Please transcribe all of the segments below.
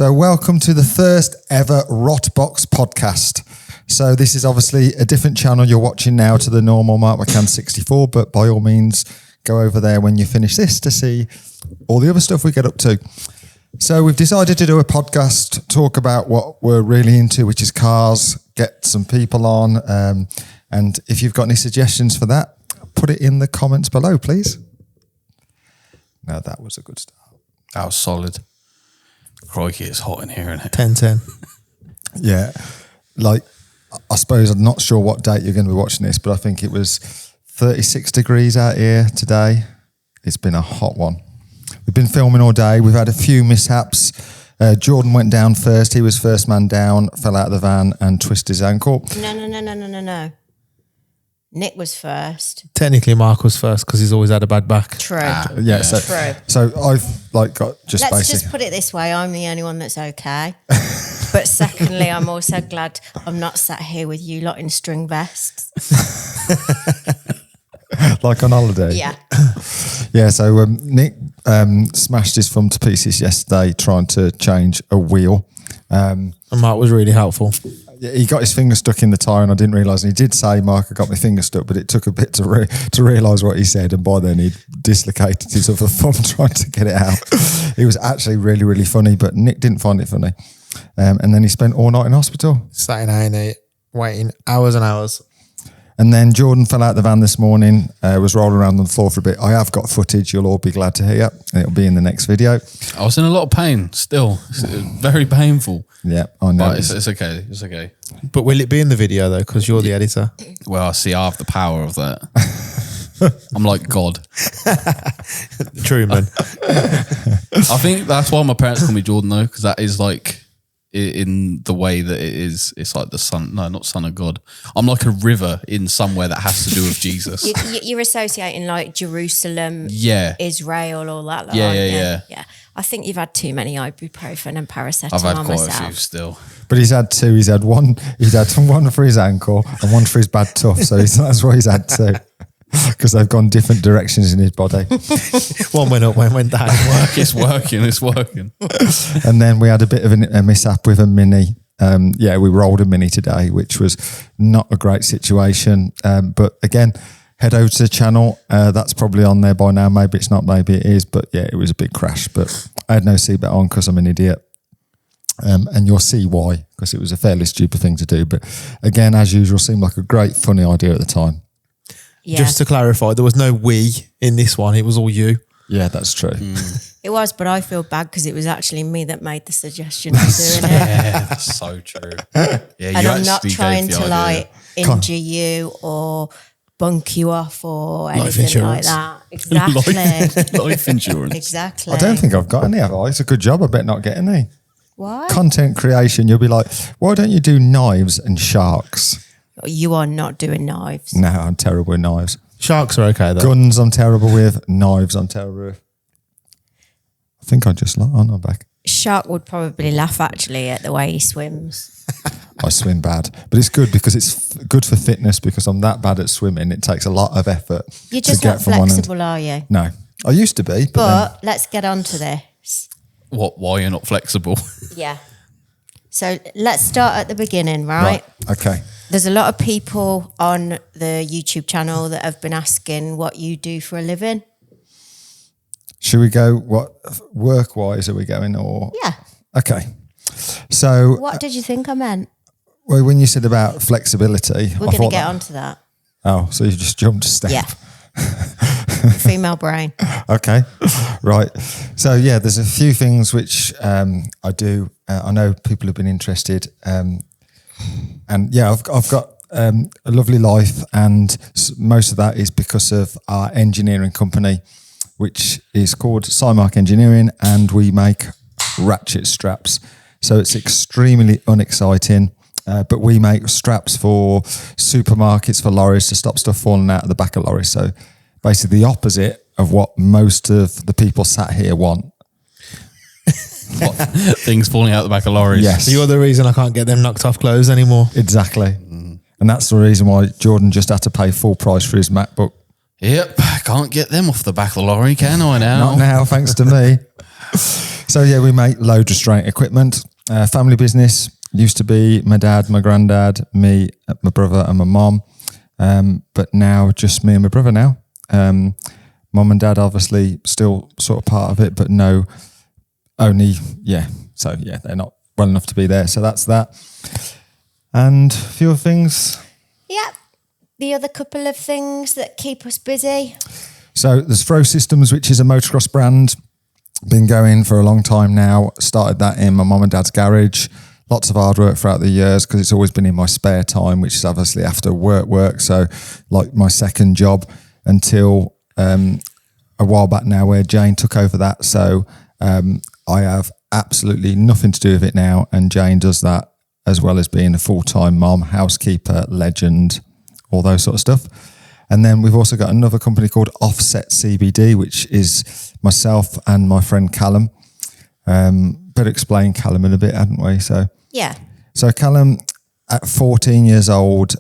So welcome to the first ever RotBox Podcast. So this is obviously a different channel you're watching now to the normal Mark McCann 64, but by all means, go over there when you finish this to see all the other stuff we get up to. So we've decided to do a podcast, talk about what we're really into, which is cars, get some people on. And if you've got any suggestions for that, put it in the comments below, please. No, that was a good start. That was solid. Crikey, it's hot in here, isn't it? 10-10. Yeah. Like, I suppose I'm not sure what date you're going to be watching this, but I think it was 36 degrees out here today. It's been a hot one. We've been filming all day. We've had a few mishaps. Jordan went down first. He was first man down, fell out of the van and twisted his ankle. No. Nick was first. Technically, Mark was first because he's always had a bad back. True. True. So I've got just Let's basically. just put it this way. I'm the only one that's okay. But secondly, I'm also glad I'm not sat here with you lot in string vests. Like on holiday. Yeah. Yeah, so Nick smashed his thumb to pieces yesterday trying to change a wheel. And Mark was really helpful. He got his finger stuck in the tyre and I didn't realise. And he did say, Mark, I got my finger stuck, but it took a bit to realise what he said. And by then he'd dislocated his other thumb trying to get it out. It was actually really, really funny, but Nick didn't find it funny. And then he spent all night in hospital. Sat in A&E, waiting hours and hours. And then Jordan fell out the van this morning, was rolling around on the floor for a bit. I have got footage you'll all be glad to hear. It'll be in the next video. I was in a lot of pain still. It's very painful. Yeah, I know. But it's okay. It's okay. But will it be in the video though? Because you're the editor. Well, I see I have the power of that. I'm like God. Truman. I think that's why my parents call me Jordan though, because that is like in the way that it is. It's like the son. No, not son of God. I'm like a river in somewhere that has to do with Jesus. You're associating like Jerusalem, Yeah. Israel, all that. Like, Yeah. I think you've had too many ibuprofen and paracetamol I've had quite myself. a few still. But he's had two. He's had one for his ankle and one for his bad tuff. So that's why he's had two. Because they've gone different directions in his body. One went up, one went down. It's working. And then we had a bit of a mishap with a Mini. We rolled a Mini today, which was not a great situation. But again, head over to the channel. That's probably on there by now. Maybe it's not, maybe it is. But yeah, it was a big crash. But I had no seatbelt on because I'm an idiot. And you'll see why, because it was a fairly stupid thing to do. But again, as usual, seemed like a great, funny idea at the time. Yeah. Just to clarify, there was no we in this one. It was all you. Yeah, that's true. It was, but I feel bad because it was actually me that made the suggestion of doing it. Yeah, that's so true. Yeah, And I'm not trying to like injure you or bunk you off or anything like that. Exactly. Life insurance. Exactly. I don't think I've got any, have I? It's a good job. I bet not get any. Why? Content creation, you'll be like, why don't you do knives and sharks? You are not doing knives. No, I'm terrible with knives. Sharks are okay though. Guns, I'm terrible with. Knives, I'm terrible with. I think I just aren't I back? Shark would probably laugh actually at the way he swims. I swim bad, but it's good because it's good for fitness because I'm that bad at swimming. It takes a lot of effort. You're just to get not from one end. flexible, are you? No, I used to be. But let's get on to this. Why you're not flexible? Yeah. So let's start at the beginning, right? Okay. There's a lot of people on the YouTube channel that have been asking what you do for a living. Should we go, what, work-wise are we going or? Yeah. Okay. So. What did you think I meant? Well, when you said about flexibility. We're going to get onto that. Oh, so you just jumped a step. Yeah. Female brain. Okay. Right. So yeah, there's a few things which I do. I know people have been interested. And yeah, I've got a lovely life and most of that is because of our engineering company, which is called Cymark Engineering, and we make ratchet straps. So it's extremely unexciting, but we make straps for supermarkets, for lorries to stop stuff falling out of the back of lorries. So basically the opposite of what most of the people sat here want. What? Things falling out the back of lorries. Yes. You're the reason I can't get them knocked off clothes anymore. Exactly. And that's the reason why Jordan just had to pay full price for his MacBook. Yep. Can't get them off the back of the lorry, can I now? Not now, thanks to me. So yeah, we make load restraint equipment. Family business. Used to be my dad, my granddad, me, my brother and my mum. But now just me and my brother now. Mum and dad obviously still sort of part of it, but no, only, yeah. So yeah, they're not well enough to be there. So that's that. And a few other things. Yep. The other couple of things that keep us busy. So there's Throw Systems, which is a motocross brand. Been going for a long time now. Started that in my mum and dad's garage. Lots of hard work throughout the years because it's always been in my spare time, which is obviously after work. So like my second job until a while back now where Jayne took over that. So I have absolutely nothing to do with it now. And Jayne does that as well as being a full-time mom, housekeeper, legend, all those sort of stuff. And then we've also got another company called Offset CBD, which is myself and my friend Callum. Better explain Callum in a bit, hadn't we? So yeah. So Callum, at 14 years old,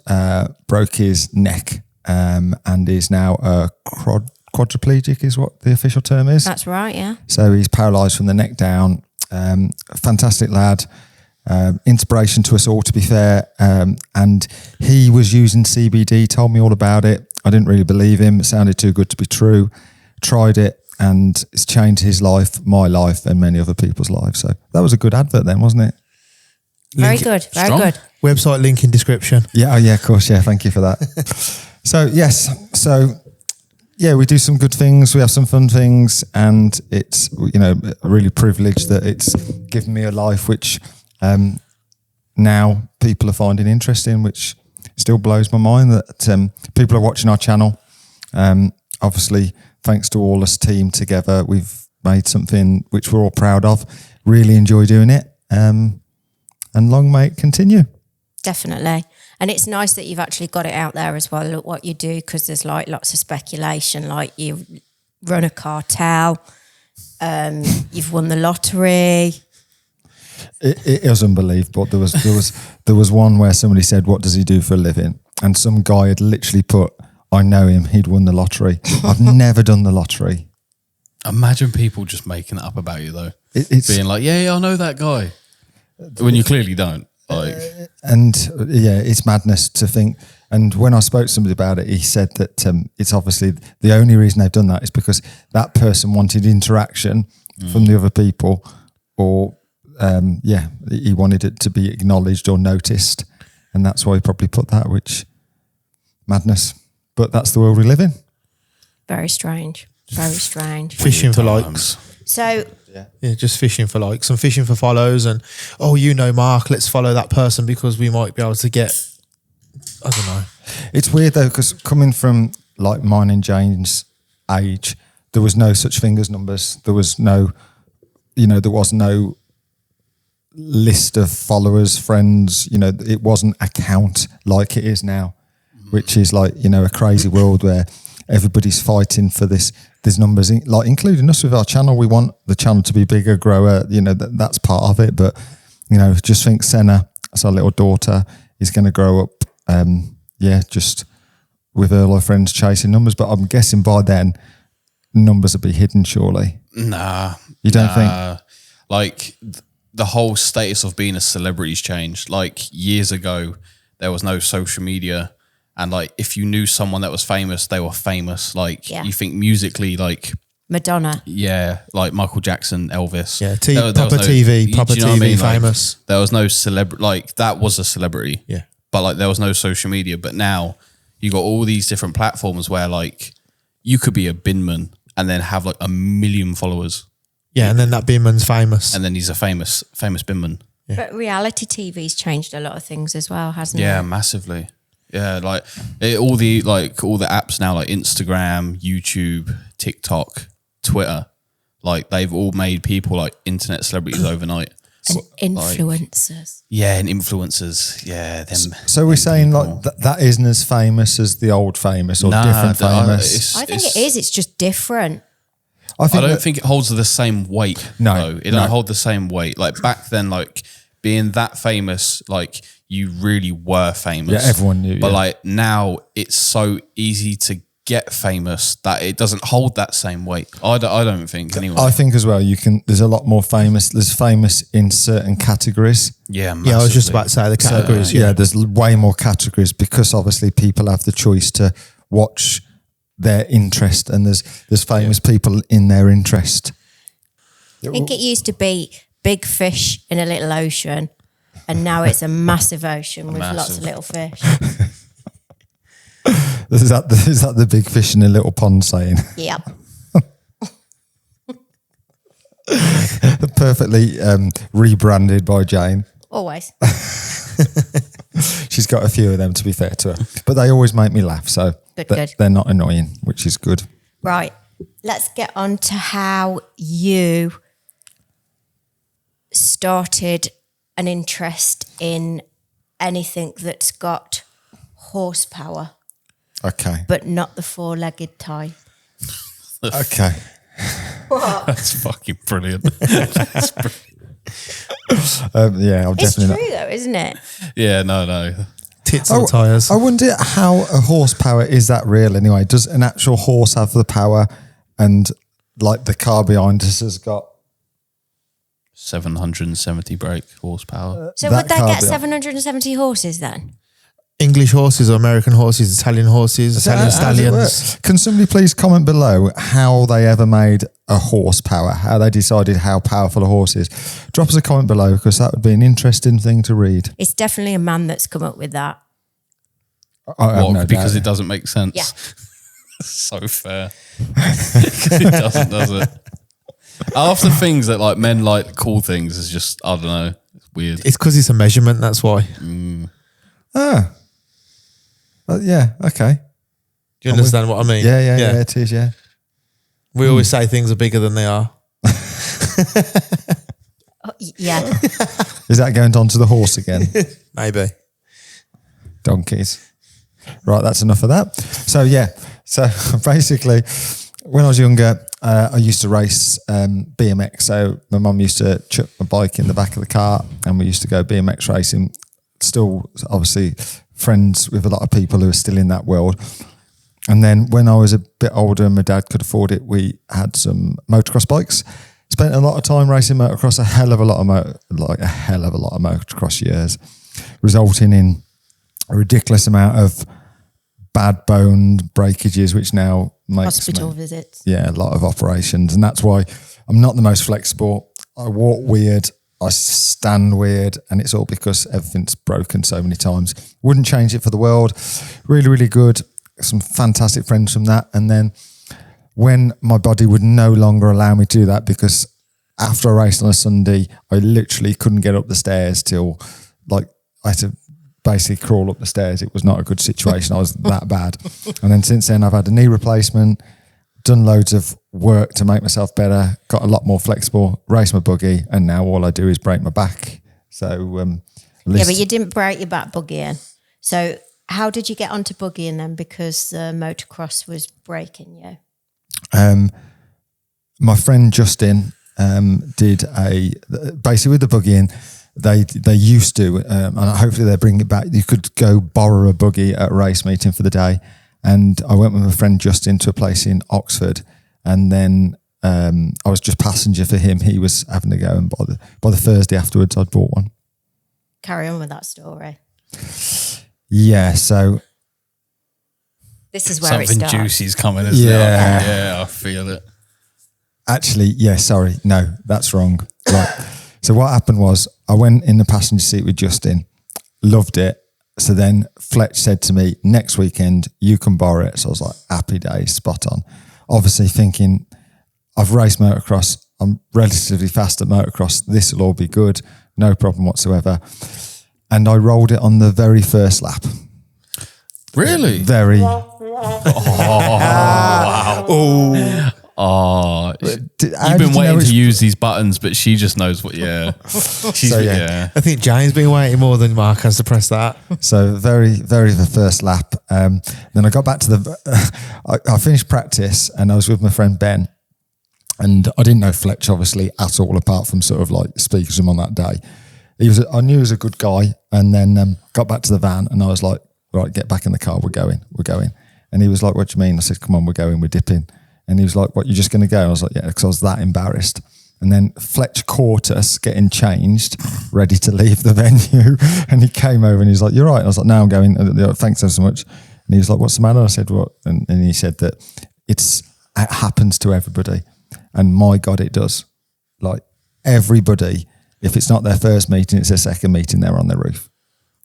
broke his neck and is now a quadriplegic is what the official term is. That's right, yeah. So he's paralysed from the neck down. Fantastic lad. Inspiration to us all, to be fair. And he was using CBD, told me all about it. I didn't really believe him. It sounded too good to be true. Tried it and it's changed his life, my life and many other people's lives. So that was a good advert then, wasn't it? Very good. Website link in description. Yeah, of course. Yeah, thank you for that. So, yes. So, yeah, we do some good things. We have some fun things. And it's, really privileged that it's given me a life which now people are finding interesting, which still blows my mind that people are watching our channel. Obviously, thanks to all us team together, we've made something which we're all proud of. Really enjoy doing it. And long may it continue. Definitely. And it's nice that you've actually got it out there as well, look what you do, because there's like lots of speculation, like you run a cartel, you've won the lottery. It was unbelievable. There was one where somebody said, "What does he do for a living?" And some guy had literally put, "I know him. He'd won the lottery." I've never done the lottery. Imagine people just making it up about you though. It's being like, yeah, I know that guy, when you clearly don't. Like, it's madness to think. And when I spoke to somebody about it, he said that it's obviously the only reason they've done that is because that person wanted interaction from the other people, or he wanted it to be acknowledged or noticed, and that's why he probably put that. Which madness, but that's the world we live in. Very strange. Very strange. Fishing for likes. So. Yeah, just fishing for likes and fishing for follows, and Mark, let's follow that person because we might be able to get. I don't know. It's weird though, because coming from like mine and Jayne's age, there was no such thing as numbers. There was no, there was no list of followers, friends. It wasn't a count like it is now, which is like a crazy world where everybody's fighting for there's numbers, like including us with our channel. We want the channel to be bigger, grower. That's part of it. But just think Senna, that's our little daughter, is going to grow up. Just with her friends chasing numbers. But I'm guessing by then numbers will be hidden. Surely, nah, you don't think? Like the whole status of being a celebrity's changed. Like years ago, there was no social media. And like, if you knew someone that was famous, they were famous. Like you think musically, like Madonna. Yeah, like Michael Jackson, Elvis. Yeah, Papa TV, famous. Like, there was no celebrity. Like that was a celebrity. Yeah, but like there was no social media. But now you got all these different platforms where like you could be a binman and then have like 1 million followers. Yeah, and then that binman's famous, and then he's a famous binman. Yeah. But reality TV's changed a lot of things as well, hasn't it? Yeah, massively. Yeah, like all the apps now, like Instagram, YouTube, TikTok, Twitter, like they've all made people like internet celebrities overnight. And influencers. And influencers. Yeah, them. So we're saying people. Like that isn't as famous as the old famous or different famous. I think it is. It's just different. I don't think it holds the same weight. No, it don't hold the same weight. Like back then, like being that famous, like you really were famous. Yeah, everyone knew. But like now, it's so easy to get famous that it doesn't hold that same weight. I don't think anyway. I think as well, there's a lot more famous. There's famous in certain categories. Yeah, Yeah, I was just about to say the categories. So, there's way more categories because obviously people have the choice to watch their interest, and there's famous people in their interest. I think it used to be big fish in a little ocean, and now it's a massive ocean with lots of little fish. Is that the big fish in a little pond saying? Yep. Perfectly rebranded by Jayne. Always. She's got a few of them, to be fair to her, but they always make me laugh. So Good. they're not annoying, which is good. Right. Let's get on to how you started an interest in anything that's got horsepower, Okay. but not the four-legged type. Okay. That's fucking brilliant. Yeah, I'm It's definitely true though, isn't it? Yeah, no. Tits on tyres. I wonder how a horsepower is that real anyway. Does an actual horse have the power, and like the car behind us has got 770 brake horsepower. So That would they car get bit- 770 horses then? English horses or American horses, Italian horses, Italian How does it work? stallions. Can somebody please comment below how they ever made a horsepower, how they decided how powerful a horse is? Drop us a comment below, because that would be an interesting thing to read. It's definitely a man that's come up with that. I have What, no because doubt. it doesn't make sense. Yeah. So fair. It doesn't, does it? Half the things that like men like cool things is just, I don't know, it's weird. It's because it's a measurement, that's why. Yeah, okay. Do you understand what I mean? Yeah, it is, yeah. We always say things are bigger than they are. Yeah. Is that going on to the horse again? Maybe. Donkeys. Right, that's enough of that. So basically, when I was younger, I used to race BMX. So my mum used to chuck my bike in the back of the car, and we used to go BMX racing. Still, obviously, friends with a lot of people who are still in that world. And then when I was a bit older and my dad could afford it, we had some motocross bikes. Spent a lot of time racing motocross, a hell of a lot of motocross years, resulting in a ridiculous amount of bad bone breakages, which now makes Hospital visits. a lot of operations. And that's why I'm not the most flexible. I walk weird, I stand weird, and it's all because everything's broken so many times. Wouldn't change it for the world. Really, really good. Some fantastic friends from that. And then when my body would no longer allow me to do that, because after I raced on a Sunday, I literally couldn't get up the stairs till I had to basically crawl up the stairs. It was not a good situation. I was that bad. And then since then, I've had a knee replacement, done loads of work to make myself better, got a lot more flexible, raced my buggy, and now all I do is break my back. So, Yeah, but you didn't break your back buggying. So how did you get onto buggying then? Because the motocross was breaking you. My friend Justin did basically with the buggying. They used to, and hopefully they bring it back. You could go borrow a buggy at a race meeting for the day. And I went with my friend Justin to a place in Oxford, and then I was just passenger for him. He was having to go, and by the Thursday afterwards, I'd bought one. Carry on with that story. Yeah, so This is where it Something starts. juicy's coming, isn't it? Yeah, I feel it. actually, sorry, no, that's wrong. Right. So what happened was I went in the passenger seat with Justin, loved it. So then Fletch said to me, next weekend, you can borrow it. So I was like, happy days, spot on. Obviously thinking, I've raced motocross. I'm relatively fast at motocross. This will all be good. No problem whatsoever. And I rolled it on the very first lap. Really? Very. Oh, How you've did been you know waiting it's- to use these buttons, but she just knows what. Yeah, she's So, yeah. yeah. I think Jayne's been waiting more than Mark has to press that. So very, very the first lap. Then I got back to I finished practice and I was with my friend Ben, and I didn't know Fletch obviously at all, apart from sort of like speaking to him on that day. I knew he was a good guy, and then got back to the van and I was like, right, get back in the car. We're going. And he was like, what do you mean? I said, come on, we're going, we're dipping. And he was like, what, you're just going to go? And I was like, yeah, because I was that embarrassed. And then Fletch caught us getting changed, ready to leave the venue. And he came over and he was like, you're right. And I was like, no, I'm going. Thanks so much. And he was like, what's the matter? I said, what? And he said that it happens to everybody. And my God, it does. Like everybody, if it's not their first meeting, it's their second meeting, they're on their roof.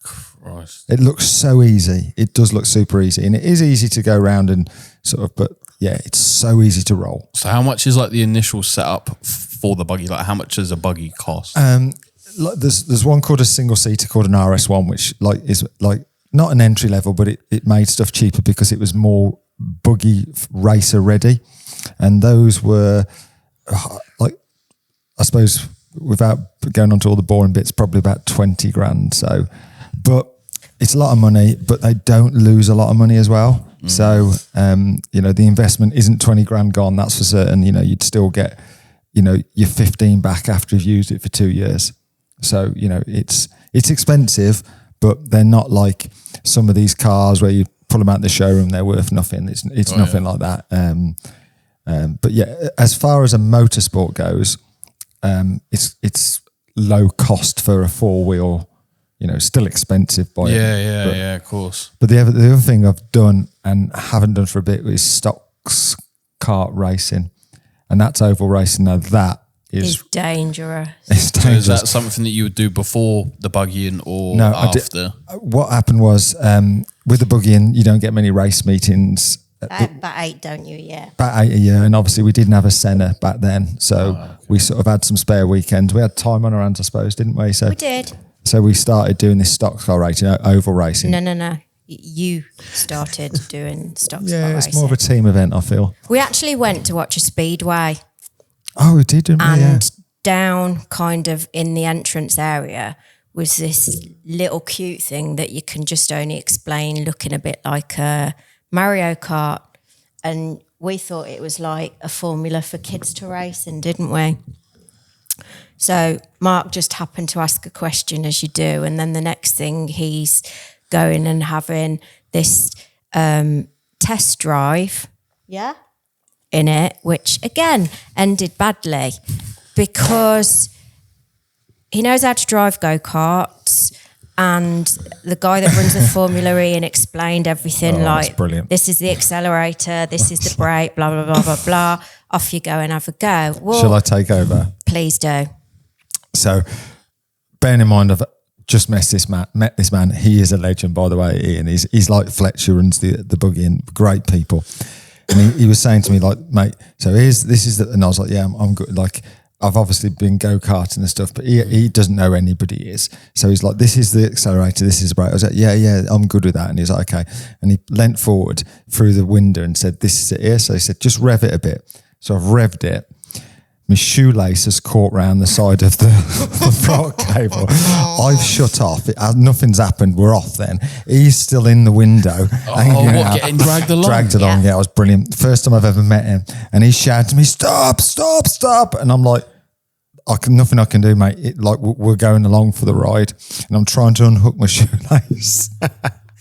Christ. It looks so easy. It does look super easy. And it is easy to go around and sort of, but yeah, it's so easy to roll. So how much is like the initial setup for the buggy? Like how much does a buggy cost? Like there's one called a single seater called an RS1, which like is like not an entry level, but it made stuff cheaper because it was more buggy racer ready. And those were like, I suppose without going on to all the boring bits, probably about 20 grand. So, but it's a lot of money, but they don't lose a lot of money as well. So, you know, the investment isn't 20 grand gone. That's for certain. You know, you'd still get, you know, your 15 back after you've used it for 2 years. So, you know, it's expensive, but they're not like some of these cars where you pull them out the showroom, they're worth nothing. It's nothing like that. But yeah, as far as a motorsport goes, it's low cost for a 4-wheel, you know, still expensive by Yeah, of course. But the other thing I've done and haven't done for a bit is stocks kart racing, and that's oval racing. Now that is dangerous. It's So dangerous. is that something that you would do before the buggying or No, after? What happened was with the buggying, you don't get many race meetings. About 8, don't you? Yeah. About 8 a year, and obviously we didn't have a Senna back then, so we sort of had some spare weekends. We had time on our hands, I suppose, didn't we? So We did. So we started doing this stock car racing, oval racing. No. You started doing stock car Yeah, it's racing. more of a team event, I feel. We actually went to watch a speedway, Oh, we did, didn't we? Yeah. and down kind of in the entrance area was this little cute thing that you can just only explain looking a bit like a Mario Kart. And we thought it was like a formula for kids to race in, didn't we? So Mark just happened to ask a question, as you do, and then the next thing he's going and having this test drive, in it, which again ended badly because he knows how to drive go-karts, and the guy that runs the Formula E and explained everything that's brilliant. This is the accelerator, this is the brake, blah, blah, blah, blah, blah. Off you go and have a go. Well, Shall I take over? please do. So, bearing in mind, I've just met this man. He is a legend, by the way, Ian. He's like Fletcher, runs the buggy, and great people. And he was saying to me, like, mate, so this is and I was like, yeah, I'm good. Like, I've obviously been go-karting and stuff, but he doesn't know anybody is. So he's like, this is the accelerator, this is the brake. I was like, yeah, I'm good with that. And he's like, okay. And he leant forward through the window and said, this is it here. So he said, just rev it a bit. So I've revved it. My shoelace has caught round the side of the throttle cable. I've shut off. Nothing's happened. We're off then. He's still in the window. Getting dragged along? Dragged along, yeah. It was brilliant. First time I've ever met him. And he shouted to me, stop. And I'm like, nothing I can do, mate. We're going along for the ride. And I'm trying to unhook my shoelace.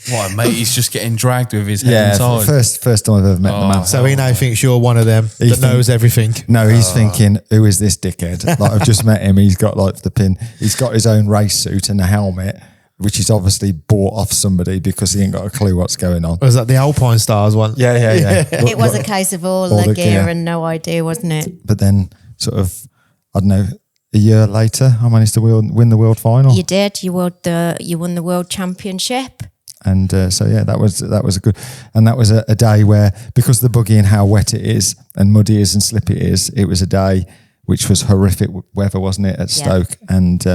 Why, mate? He's just getting dragged with his head inside. First time I've ever met the man. So he now thinks you're one of them that knows everything. No, he's thinking, who is this dickhead? Like, I've just met him. He's got like the pin. He's got his own race suit and a helmet, which he's obviously bought off somebody because he ain't got a clue what's going on. Was that the Alpine Stars one? Yeah. It was a case of all the gear and no idea, wasn't it? But then sort of, I don't know, a year later, I managed to win the world final. You did. You won the world championship. And so yeah, that was a good, and that was a day where, because of the buggy and how wet it is and muddy it is and slippy it is, it was a day which was horrific weather, wasn't it, at Stoke? And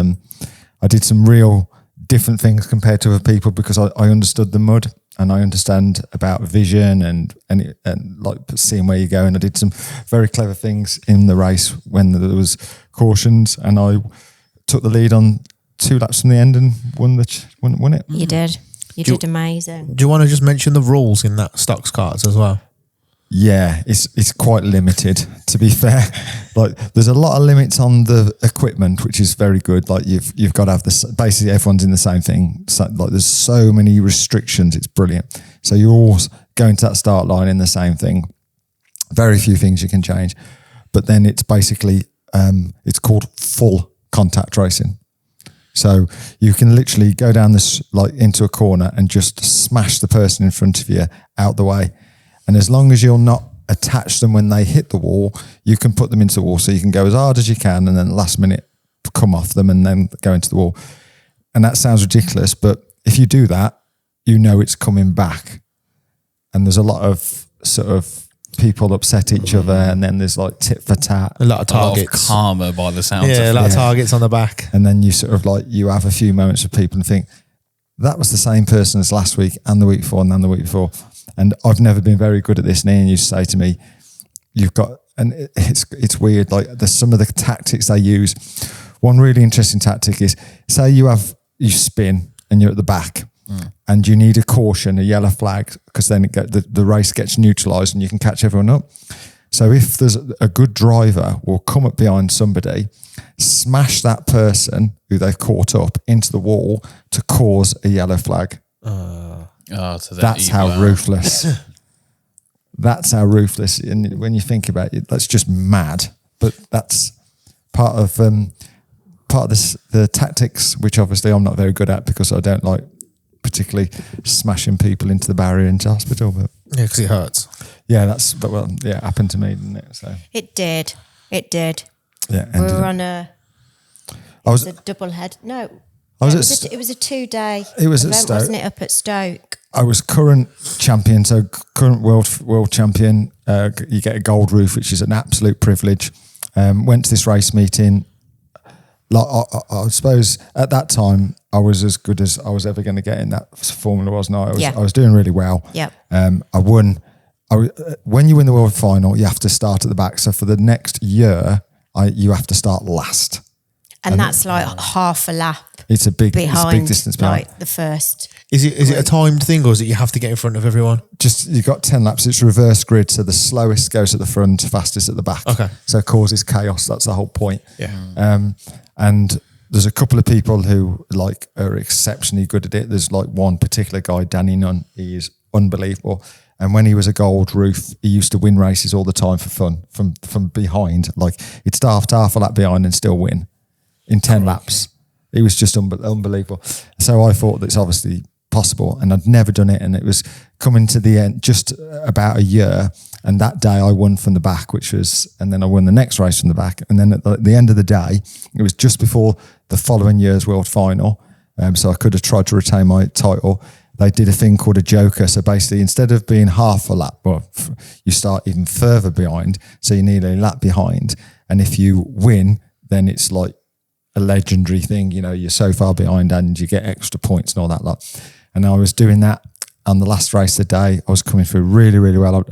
I did some real different things compared to other people because I understood the mud and I understand about vision and like seeing where you're going. I did some very clever things in the race when there was cautions, and I took the lead on 2 laps from the end and won it. You did. You did amazing. Do you want to just mention the rules in that stocks carts as well? Yeah, it's quite limited, to be fair. Like, there's a lot of limits on the equipment, which is very good. Like, you've got to have this. Basically, everyone's in the same thing. So, like, there's so many restrictions. It's brilliant. So going to that start line in the same thing. Very few things you can change. But then it's basically, it's called full contact racing. So you can literally go down this, like into a corner and just smash the person in front of you out the way. And as long as you're not attach them when they hit the wall, you can put them into the wall. So you can go as hard as you can and then last minute come off them and then go into the wall. And that sounds ridiculous, but if you do that, you know it's coming back. And there's a lot of sort of people upset each other, and then there's like tit for tat. A lot of targets. A lot of karma by the sounds of Yeah, a lot of targets on the back. And then you sort of like, you have a few moments with people and think, that was the same person as last week and the week before and then the week before. And I've never been very good at this. And Ian used to say to me, you've got, and it's weird, like there's some of the tactics they use. One really interesting tactic is, say you spin and you're at the back and you need a caution, a yellow flag, because then the race gets neutralised and you can catch everyone up. So if there's a good driver will come up behind somebody, smash that person who they've caught up into the wall to cause a yellow flag. So that's how ruthless. That's how ruthless. And when you think about it, that's just mad. But that's part of this, the tactics, which obviously I'm not very good at because I don't like particularly smashing people into the barrier into hospital. But yeah, because it hurts. Yeah, it happened to me, didn't it? So it did. Yeah, we were on a double head. No, it was a 2-day. It was event, at Stoke, wasn't it? Up at Stoke. I was current champion, so current world champion. You get a gold roof, which is an absolute privilege. Went to this race meeting. Like I suppose at that time I was as good as I was ever going to get in that formula, wasn't I? I was doing really well. Yeah. I won. When you win the world final, you have to start at the back. So for the next year, you have to start last. And that's like half a lap. It's a big behind, distance behind. Like the first. Is it a timed thing, or is it you have to get in front of everyone? Just you've got 10 laps. It's reverse grid, so the slowest goes at the front, fastest at the back. Okay. So it causes chaos. That's the whole point. Yeah. And there's a couple of people who like are exceptionally good at it. There's like one particular guy, Danny Nunn. He is unbelievable. And when he was a gold roof, he used to win races all the time for fun from behind. Like he'd start half a lap behind and still win in 10 laps. It was just unbelievable. So I thought that's obviously possible, and I'd never done it. And it was coming to the end, just about a year. And that day I won from the back, and then I won the next race from the back. And then at the end of the day, it was just before the following year's world final. So I could have tried to retain my title. They did a thing called a joker. So basically, instead of being half a lap, you start even further behind. So you need a lap behind. And if you win, then it's like a legendary thing. You know, you're so far behind and you get extra points and all that lot. And I was doing that on the last race of the day. I was coming through really, really well.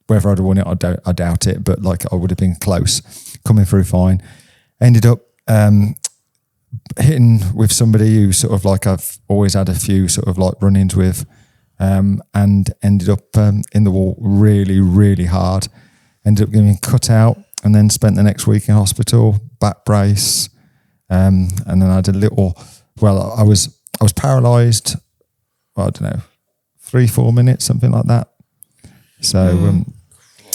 Whether I'd have won it, I doubt it, but like I would have been close, coming through fine. Ended up hitting with somebody who sort of like I've always had a few sort of like run-ins with, and ended up in the wall really, really hard. Ended up getting cut out and then spent the next week in hospital, back brace, and then I had I was paralysed, I don't know, 3-4 minutes, something like that. So,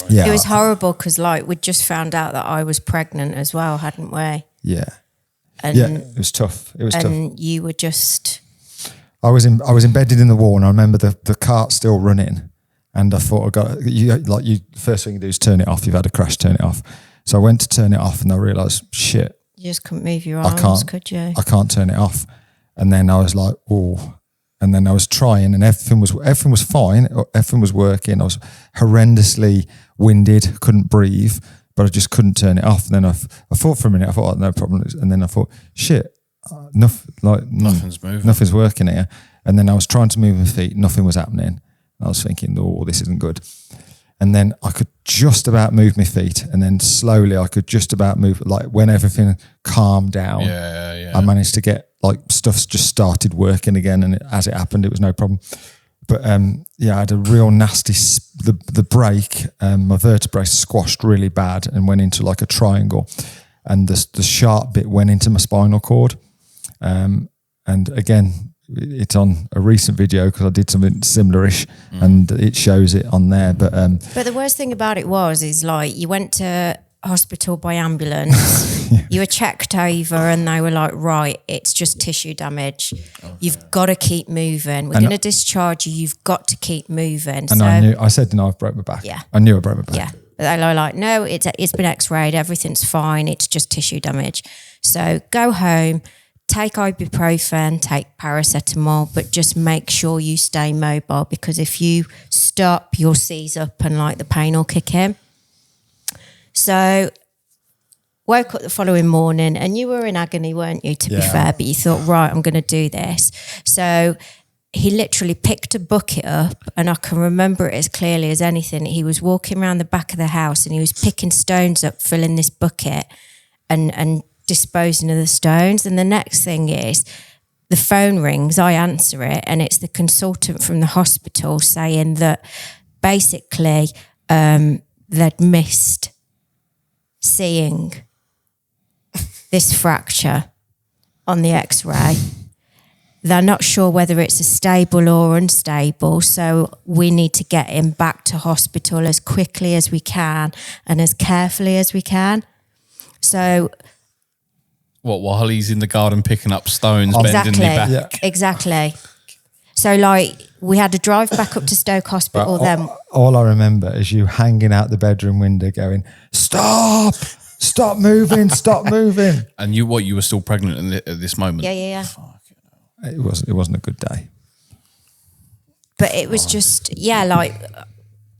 yeah. It was horrible because like we'd just found out that I was pregnant as well, hadn't we? Yeah. And, it was tough. And you were just... I was embedded in the wall, and I remember the cart still running, and I thought first thing you do is turn it off. You've had a crash, turn it off. So I went to turn it off and I realised, shit. You just couldn't move your arms, could you? I can't turn it off. And then I was like, oh. And then I was trying, and everything was fine. Everything was working. I was horrendously winded, couldn't breathe, but I just couldn't turn it off. And then I thought for a minute, I thought, oh, no problem. And then I thought, shit, nothing's moving. Nothing's working here. And then I was trying to move my feet. Nothing was happening. And I was thinking, oh, this isn't good. And then I could just about move my feet. And then slowly I could just about move, like when everything calmed down, I managed to get, like, stuff's just started working again. And as it happened, it was no problem. But I had a real nasty, the break, my vertebrae squashed really bad and went into like a triangle. And the sharp bit went into my spinal cord. And again, it's on a recent video because I did something similar-ish, and it shows it on there. But the worst thing about it is like you went to hospital by ambulance, you were checked over, and they were like, right, it's just tissue damage. Okay. You've got to keep moving. We're going to discharge you. You've got to keep moving. And I said, no, I've broke my back. Yeah. I knew I broke my back. Yeah. But they were like, no, it's been x-rayed. Everything's fine. It's just tissue damage. So go home, take ibuprofen, take paracetamol, but just make sure you stay mobile, because if you stop, you'll seize up and like the pain will kick in. So woke up the following morning, and you were in agony, weren't you, to be fair, but you thought, right, I'm going to do this. So he literally picked a bucket up, and I can remember it as clearly as anything. He was walking around the back of the house, and he was picking stones up, filling this bucket and disposing of the stones. And the next thing is the phone rings, I answer it, and it's the consultant from the hospital saying that basically they'd missed seeing this fracture on the x-ray. They're not sure whether it's a stable or unstable, so we need to get him back to hospital as quickly as we can and as carefully as we can. So while he's in the garden picking up stones, bending the back? Yeah. Exactly. So like we had to drive back up to Stoke Hospital then. All I remember is you hanging out the bedroom window going, stop moving, stop moving. And you were still pregnant at this moment? Yeah. It wasn't a good day. But it was just, like...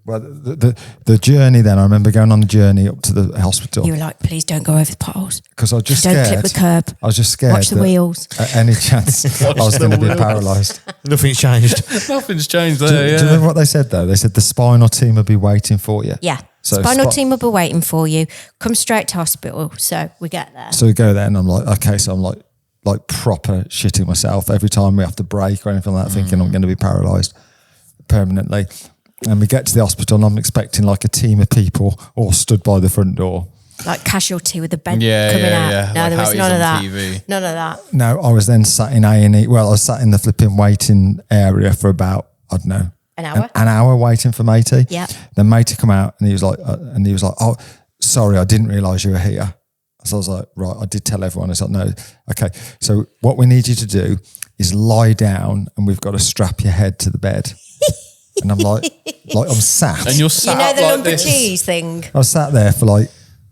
Well, the journey then, I remember going on the journey up to the hospital. You were like, please don't go over the potholes. Because I was just don't scared. Don't clip the curb. I was just scared. Watch the wheels. At any chance, I was going to be paralysed. Nothing's changed. Nothing's changed there, do you remember what they said though? They said the spinal team will be waiting for you. Yeah. So spinal team will be waiting for you. Come straight to hospital. So we get there. So we go there, and I'm like, okay, so I'm like proper shitting myself every time we have to brake or anything like that, thinking I'm going to be paralysed permanently. And we get to the hospital, and I'm expecting like a team of people all stood by the front door. Like Casualty with the bed coming out. Yeah. No, like there was none of that. TV. None of that. No, I was then sat in A&E. Well, I was sat in the flipping waiting area for about, I don't know, an hour. An hour waiting for Matey. Yeah. Then Matey come out, and he was like, oh, sorry, I didn't realise you were here. So I was like, right, I did tell everyone. I was like, no, okay. So what we need you to do is lie down, and we've got to strap your head to the bed. And I'm like I'm sat. And you're sat the like lump this. of cheese thing. I was sat there for like,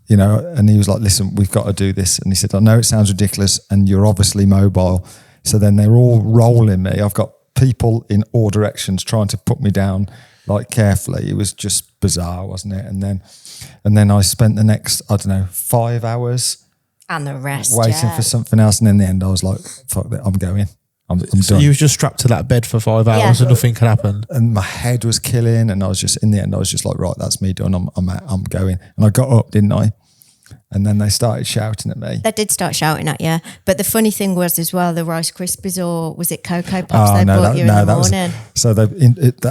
and he was like, listen, we've got to do this. And he said, I know it sounds ridiculous, and you're obviously mobile. So then they're all rolling me. I've got people in all directions trying to put me down like carefully. It was just bizarre, wasn't it? And then I spent the next, 5 hours and the rest waiting for something else. And in the end, I was like, fuck that, I'm going. I'm so done. you was just strapped to that bed for 5 hours and nothing could happen. And my head was killing, and I was just, in the end, I was just like, right, that's me done. I'm going. And I got up, didn't I? And then they started shouting at me. They did start shouting at you. But the funny thing was as well, the Rice Krispies, or was it Cocoa Pops they brought you in the morning? So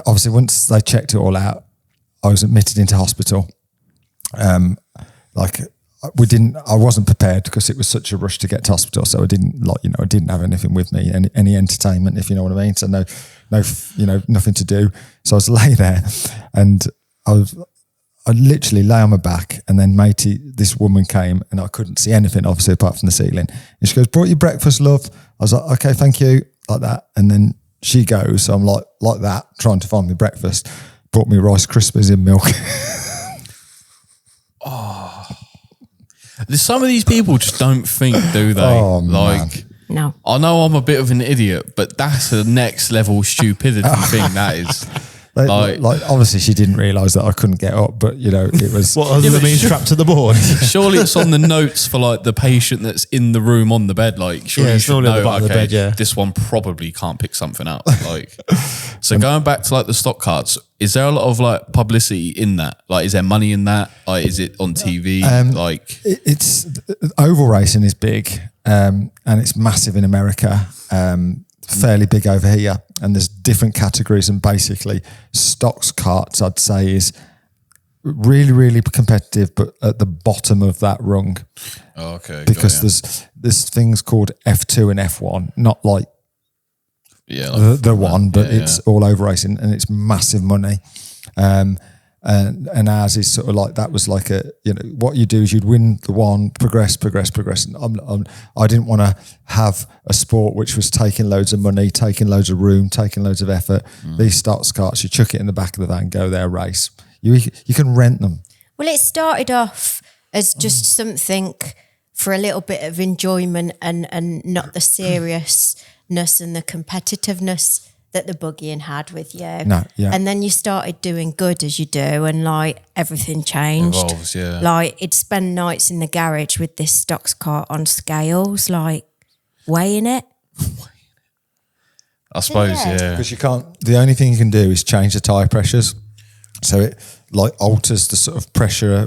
obviously once they checked it all out, I was admitted into hospital. I wasn't prepared because it was such a rush to get to hospital. So I didn't have anything with me, any entertainment, if you know what I mean. So no, nothing to do. So I was lay there, and I literally lay on my back, and then Matey, this woman came, and I couldn't see anything, obviously, apart from the ceiling. And she goes, brought you breakfast, love. I was like, okay, thank you, like that. And then she goes, so I'm like that, trying to find me breakfast, brought me Rice Krispies in milk. Some of these people just don't think, do they? Oh, man. No. I know I'm a bit of an idiot, but that's a next level stupidity thing, that is. Like obviously she didn't realise that I couldn't get up, but it was. What other than being strapped to the board? Surely it's on the notes for like the patient that's in the room on the bed. Like, surely you should know, of the bed, this one probably can't pick something up. Like, so going back to like the stock carts, is there a lot of like publicity in that? Like, is there money in that? Like, is it on TV? It's oval racing is big, and it's massive in America. Fairly big over here, and there's different categories, and basically stoxkarts I'd say is really, really competitive, but at the bottom of that rung. Okay. Because there's things called F2 and F1, not like Yeah, like the one, but yeah, it's all over racing and it's massive money. And ours is sort of like, that was like what you do is you'd win the one, progress. And I didn't want to have a sport which was taking loads of money, taking loads of room, taking loads of effort. These stoxkarts, you chuck it in the back of the van, go there, race. You can rent them. Well, it started off as just something for a little bit of enjoyment and not the seriousness and the competitiveness that the buggying had with you. No, yeah. And then you started doing good as you do, and like everything changed. Evolves, yeah. Like it'd spend nights in the garage with this stoxkart on scales, like weighing it. I suppose, Yeah. yeah. Because you can't, the only thing you can do is change the tyre pressures. So it like alters the sort of pressure.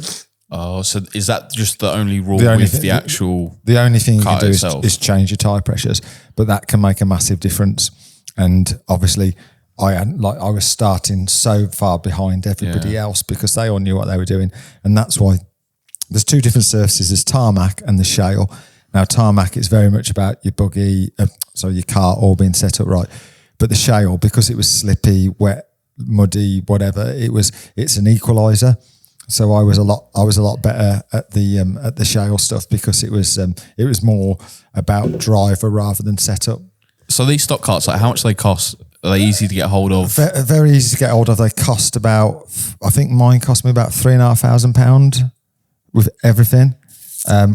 Oh, so is that just the only rule The only with thing- the actual? The only thing you can Car do itself. is change your tyre pressures, but that can make a massive difference. And obviously, I was starting so far behind everybody else because they all knew what they were doing, and that's why there's two different surfaces: there's tarmac and the shale. Now, tarmac is very much about your buggy, your car all being set up right, but the shale, because it was slippy, wet, muddy, whatever, it's an equalizer. So I was a lot better at the shale stuff because it was more about driver rather than setup. So these stock carts, like how much they cost? Are they easy to get hold of? Very easy to get hold of. They cost about, I think mine cost me about £3,500 with everything.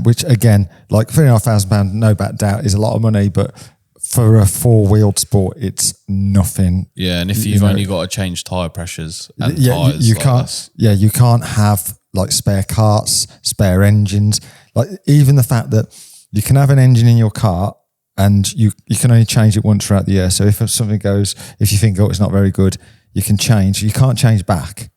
Which again, like £3,500, no doubt, is a lot of money, but for a 4-wheeled sport, it's nothing. Yeah, and if you've only got to change tyre pressures and Yeah, tyres, you can't. Yeah, you can't have like spare carts, spare engines. Like even the fact that you can have an engine in your car and you can only change it once throughout the year. So if something goes, if you think, it's not very good, you can change. You can't change back.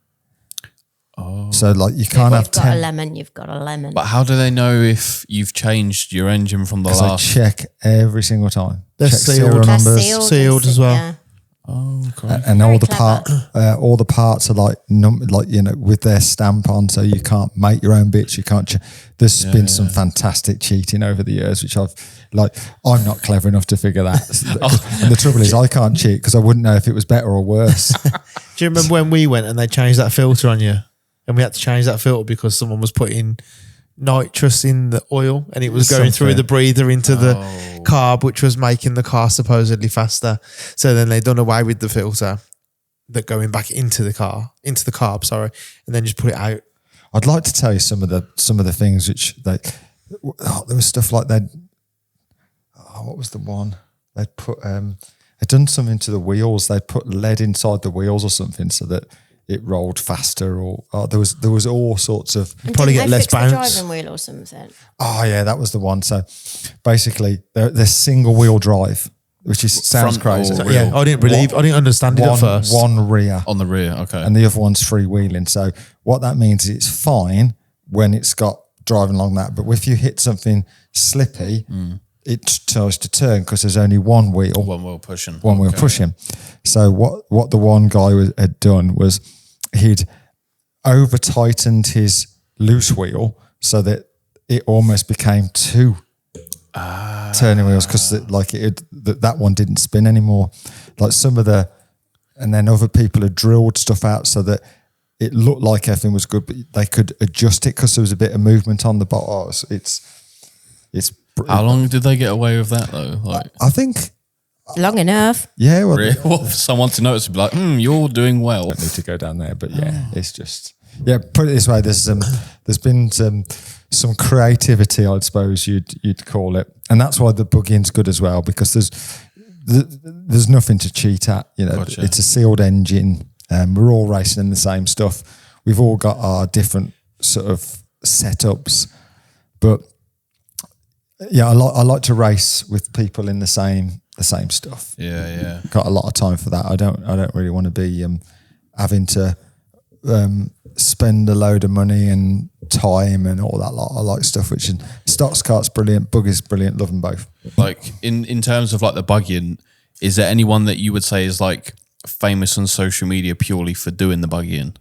Oh. So like you can't have You've got a lemon, you've got a lemon. But how do they know if you've changed your engine from the Because I last? check every single time. They're Check sealed. serial They're numbers. Sealed as well. Yeah. Oh, okay. And Very all the clever. all the parts are like with their stamp on, so you can't make your own bits. You can't. There's been some fantastic cheating over the years, which I'm not clever enough to figure that. And the trouble is, I can't cheat because I wouldn't know if it was better or worse. Do you remember when we went and they changed that filter on you? And we had to change that filter because someone was putting nitrous in the oil and it was going through the breather into the carb, which was making the car supposedly faster. So then they done away with the filter that going back into the carb, sorry, and then just put it out. I'd like to tell you some of the things which there was stuff like that. What was the one they'd put? They'd done something to the wheels. They'd put lead inside the wheels or something so that it rolled faster, or there was all sorts of. And probably didn't get they less fix the bounce. driving wheel or something. Oh yeah, that was the one. So basically, they're single wheel drive, which sounds Front crazy. or rear? Yeah, I didn't understand it at first. One rear On the rear, okay. and the other one's freewheeling. So what that means is it's fine when it's got driving along that, but if you hit something slippy, it tries to turn because there's only one wheel. One wheel pushing. One wheel pushing. So what the one guy had done was he'd over tightened his loose wheel so that it almost became two turning wheels because that one didn't spin anymore. Like and then other people had drilled stuff out so that it looked like everything was good, but they could adjust it because there was a bit of movement on the bottom. It's. How long did they get away with that though? Like, I think. Long enough. Yeah. Well, really? Well, for someone to notice would be like, you're doing well. don't need to go down there, but it's just put it this way, there's been some creativity, I suppose you'd call it, and that's why the buggying's good as well, because there's nothing to cheat at. Gotcha. It's a sealed engine, we're all racing in the same stuff, we've all got our different sort of setups, but I like to race with people in the same stuff. Yeah. Got a lot of time for that. I don't really want to be having to spend a load of money and time and all that lot. I like stuff which stoxkart's brilliant, buggy's brilliant, love them both. Like in terms of like the buggying, is there anyone that you would say is like famous on social media purely for doing the buggying?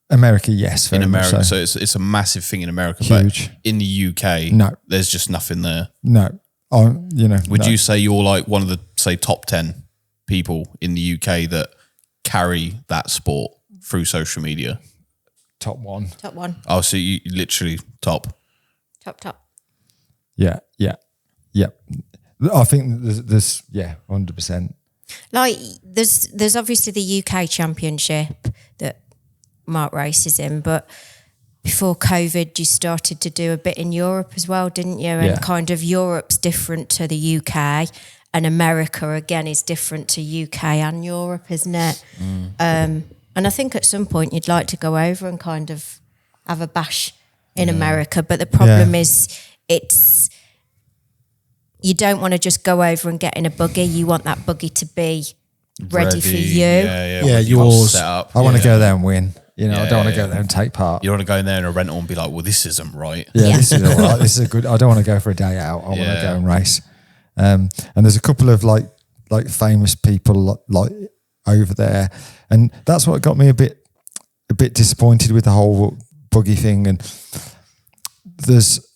America, yes. In very much America, so. so it's a massive thing in America. Huge. But in the UK, No. there's just nothing there. No, Would you say you're like one of the, say, top 10? people in the UK that carry that sport through social media? Top one. Top one. Oh, so you literally top. Top. Yeah. I think there's 100%. Like there's obviously the UK Championship that Mark races in, but before COVID, you started to do a bit in Europe as well, didn't you? And kind of Europe's different to the UK, and America again is different to UK and Europe, isn't it? And I think at some point you'd like to go over and kind of have a bash in America, but the problem is you don't want to just go over and get in a buggy. You want that buggy to be ready for you. Yeah, yours. Set up. I want to go there and win. You know, I don't want to go there and take part. You don't want to go in there in a rental and be like, well, this isn't right. Yeah, this is all right. This is a good. I don't want to go for a day out. I want to go and race. And there's a couple of like famous people like over there, and that's what got me a bit disappointed with the whole buggy thing. And there's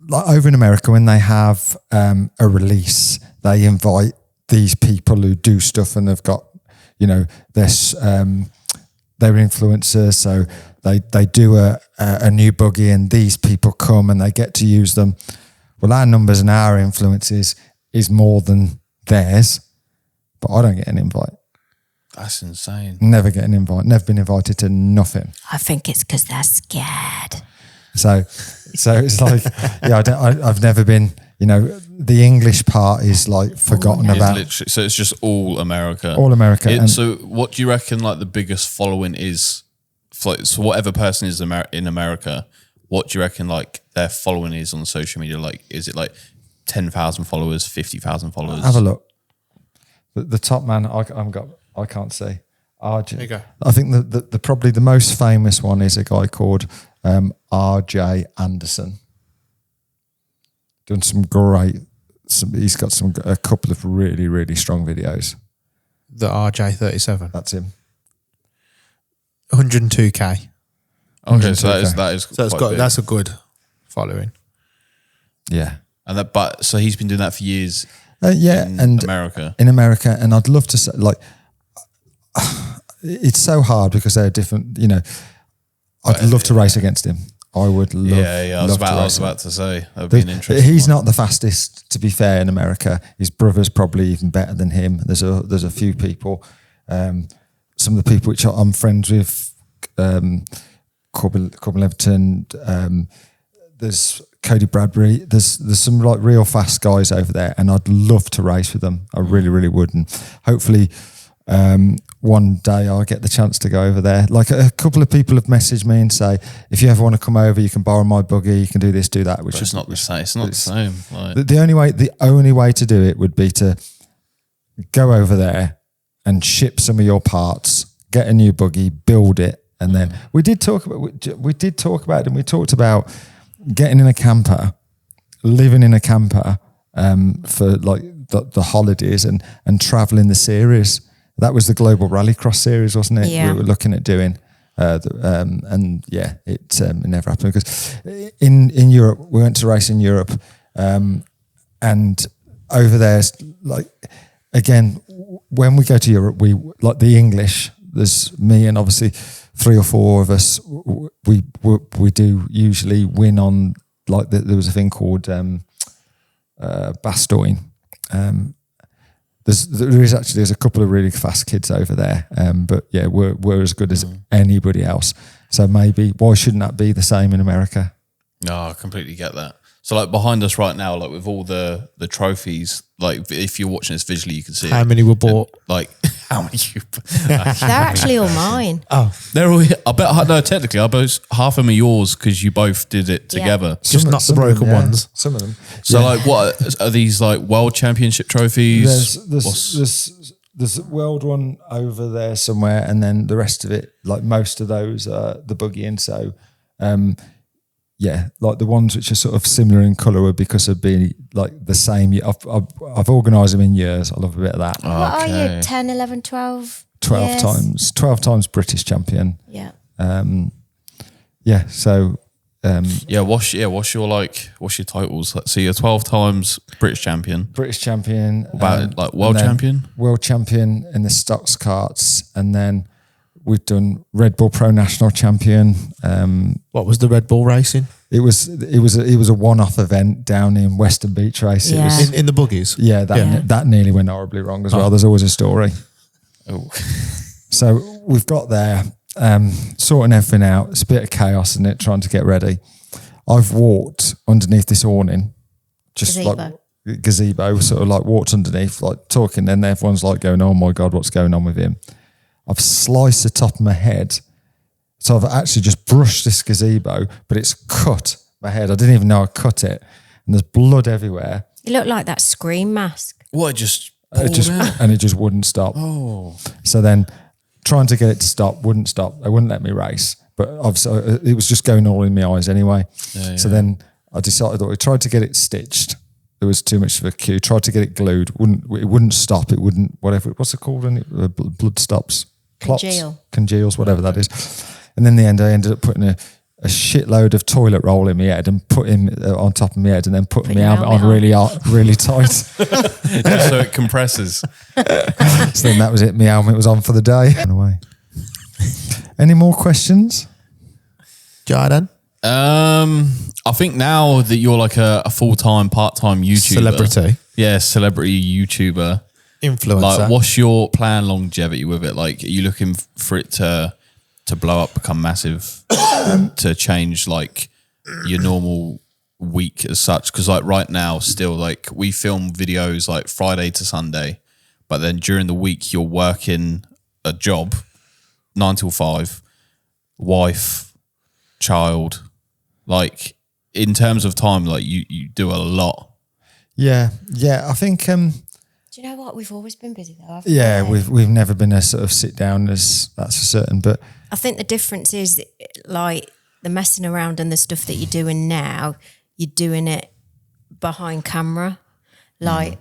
like over in America when they have a release, they invite these people who do stuff and they've got, you know, this. They're influencers, so they do a new buggy and these people come and they get to use them. Well, our numbers and our influences is more than theirs, but I don't get an invite. That's insane. Never get an invite. Never been invited to nothing. I think it's because they're scared. So it's like, I've never been, you know, the English part is like forgotten about. So it's just all America. All America. So what do you reckon like the biggest following is? So whatever person is in America, what do you reckon like their following is on social media? Like, is it like 10,000 followers, 50,000 followers? Have a look. The top man, I can't see. RJ. There you go. I think the probably the most famous one is a guy called RJ Anderson. Done some great. He's got a couple of really, really strong videos. The RJ37. That's him. 102k. Okay, so that is. So that's a good following. Yeah, so he's been doing that for years. In America, and I'd love to say like, it's so hard because they're different. You know, I'd love to race against him. I would love. I was about to say that would be an interesting. He's not the fastest, to be fair, in America. His brother's probably even better than him. There's a few people. Some of the people which I'm friends with, Corbin Leviton. There's Cody Bradbury. There's some like real fast guys over there, and I'd love to race with them. I really, really would, and hopefully. One day I'll get the chance to go over there. Like a couple of people have messaged me and say, if you ever want to come over, you can borrow my buggy, you can do this, do that. Which is not the same. It's not the same. Like. The only way to do it would be to go over there and ship some of your parts, get a new buggy, build it, and then we did talk about it, and we talked about getting in a camper, living in a camper for like the holidays and traveling the series. That was the Global Rallycross series, wasn't it? Yeah. We were looking at doing, it never happened because in Europe, we went to race in Europe, and over there, like again, when we go to Europe, we like the English. There's me and obviously 3 or 4 of us. We do usually win on like there was a thing called Bastogne. There's a couple of really fast kids over there, but yeah, we're as good as anybody else. So maybe why shouldn't that be the same in America? No, I completely get that. So like behind us right now, like with all the trophies, like if you're watching this visually, you can see how many were bought. Like how many? They're actually all mine. Oh, they're all. I bet no. Technically, I bet half of them are yours because you both did it together. Just not the broken ones. Some of them. So like, what are these like world championship trophies? There's a world one over there somewhere, and then the rest of it, like most of those, are the Buggy. And so, like the ones which are sort of similar in colour are because of being like the same. I've organised them in years. I love a bit of that. What are you, 10, 11, 12? 12 times British champion. Yeah. So What's your titles? So you're 12 times British champion. British champion. About like world champion? World champion in the stoxkarts, and then we've done Red Bull Pro National champion. What was the Red Bull racing? It was a one-off event down in Western Beach Race. Yeah. It was, In the buggies? yeah, that nearly went horribly wrong as well. There's always a story. Oh. So we've got there, sorting everything out. It's a bit of chaos in it, trying to get ready. I've walked underneath this awning, just like gazebo, sort of like walked underneath, like talking. Then everyone's like going, "Oh my God, what's going on with him?" I've sliced the top of my head. So I've actually just brushed this gazebo, but it's cut my head. I didn't even know I cut it. And there's blood everywhere. You look like that Scream mask. What, just And it just wouldn't stop. Oh. So then trying to get it to stop, wouldn't stop. They wouldn't let me race. But obviously it was just going all in my eyes anyway. Yeah, so then I decided that I tried to get it stitched. There was too much of a queue. Tried to get it glued. It wouldn't stop. It wouldn't, whatever. What's it called when blood stops? Congeals, whatever that is. And in the end, I ended up putting a shitload of toilet roll in my head and put him on top of my head, and then putting my helmet on really tight. So it compresses. So then that was it. My helmet was on for the day. Away. Any more questions, Jayden? I think now that you're like a full-time, part-time YouTuber. Celebrity. Yeah, celebrity YouTuber. Influencer. Like, what's your plan longevity with it? Like, are you looking for it to blow up, become massive, to change like your normal week as such? Because like right now, still like we film videos like Friday to Sunday, but then during the week you're working a job, 9 till 5, wife, child. Like in terms of time, like you do a lot. Yeah. I think. Do you know what? We've always been busy though. Yeah, we've never been a sort of sit down, that's for certain. But I think the difference is like the messing around and the stuff that you're doing now, you're doing it behind camera. Like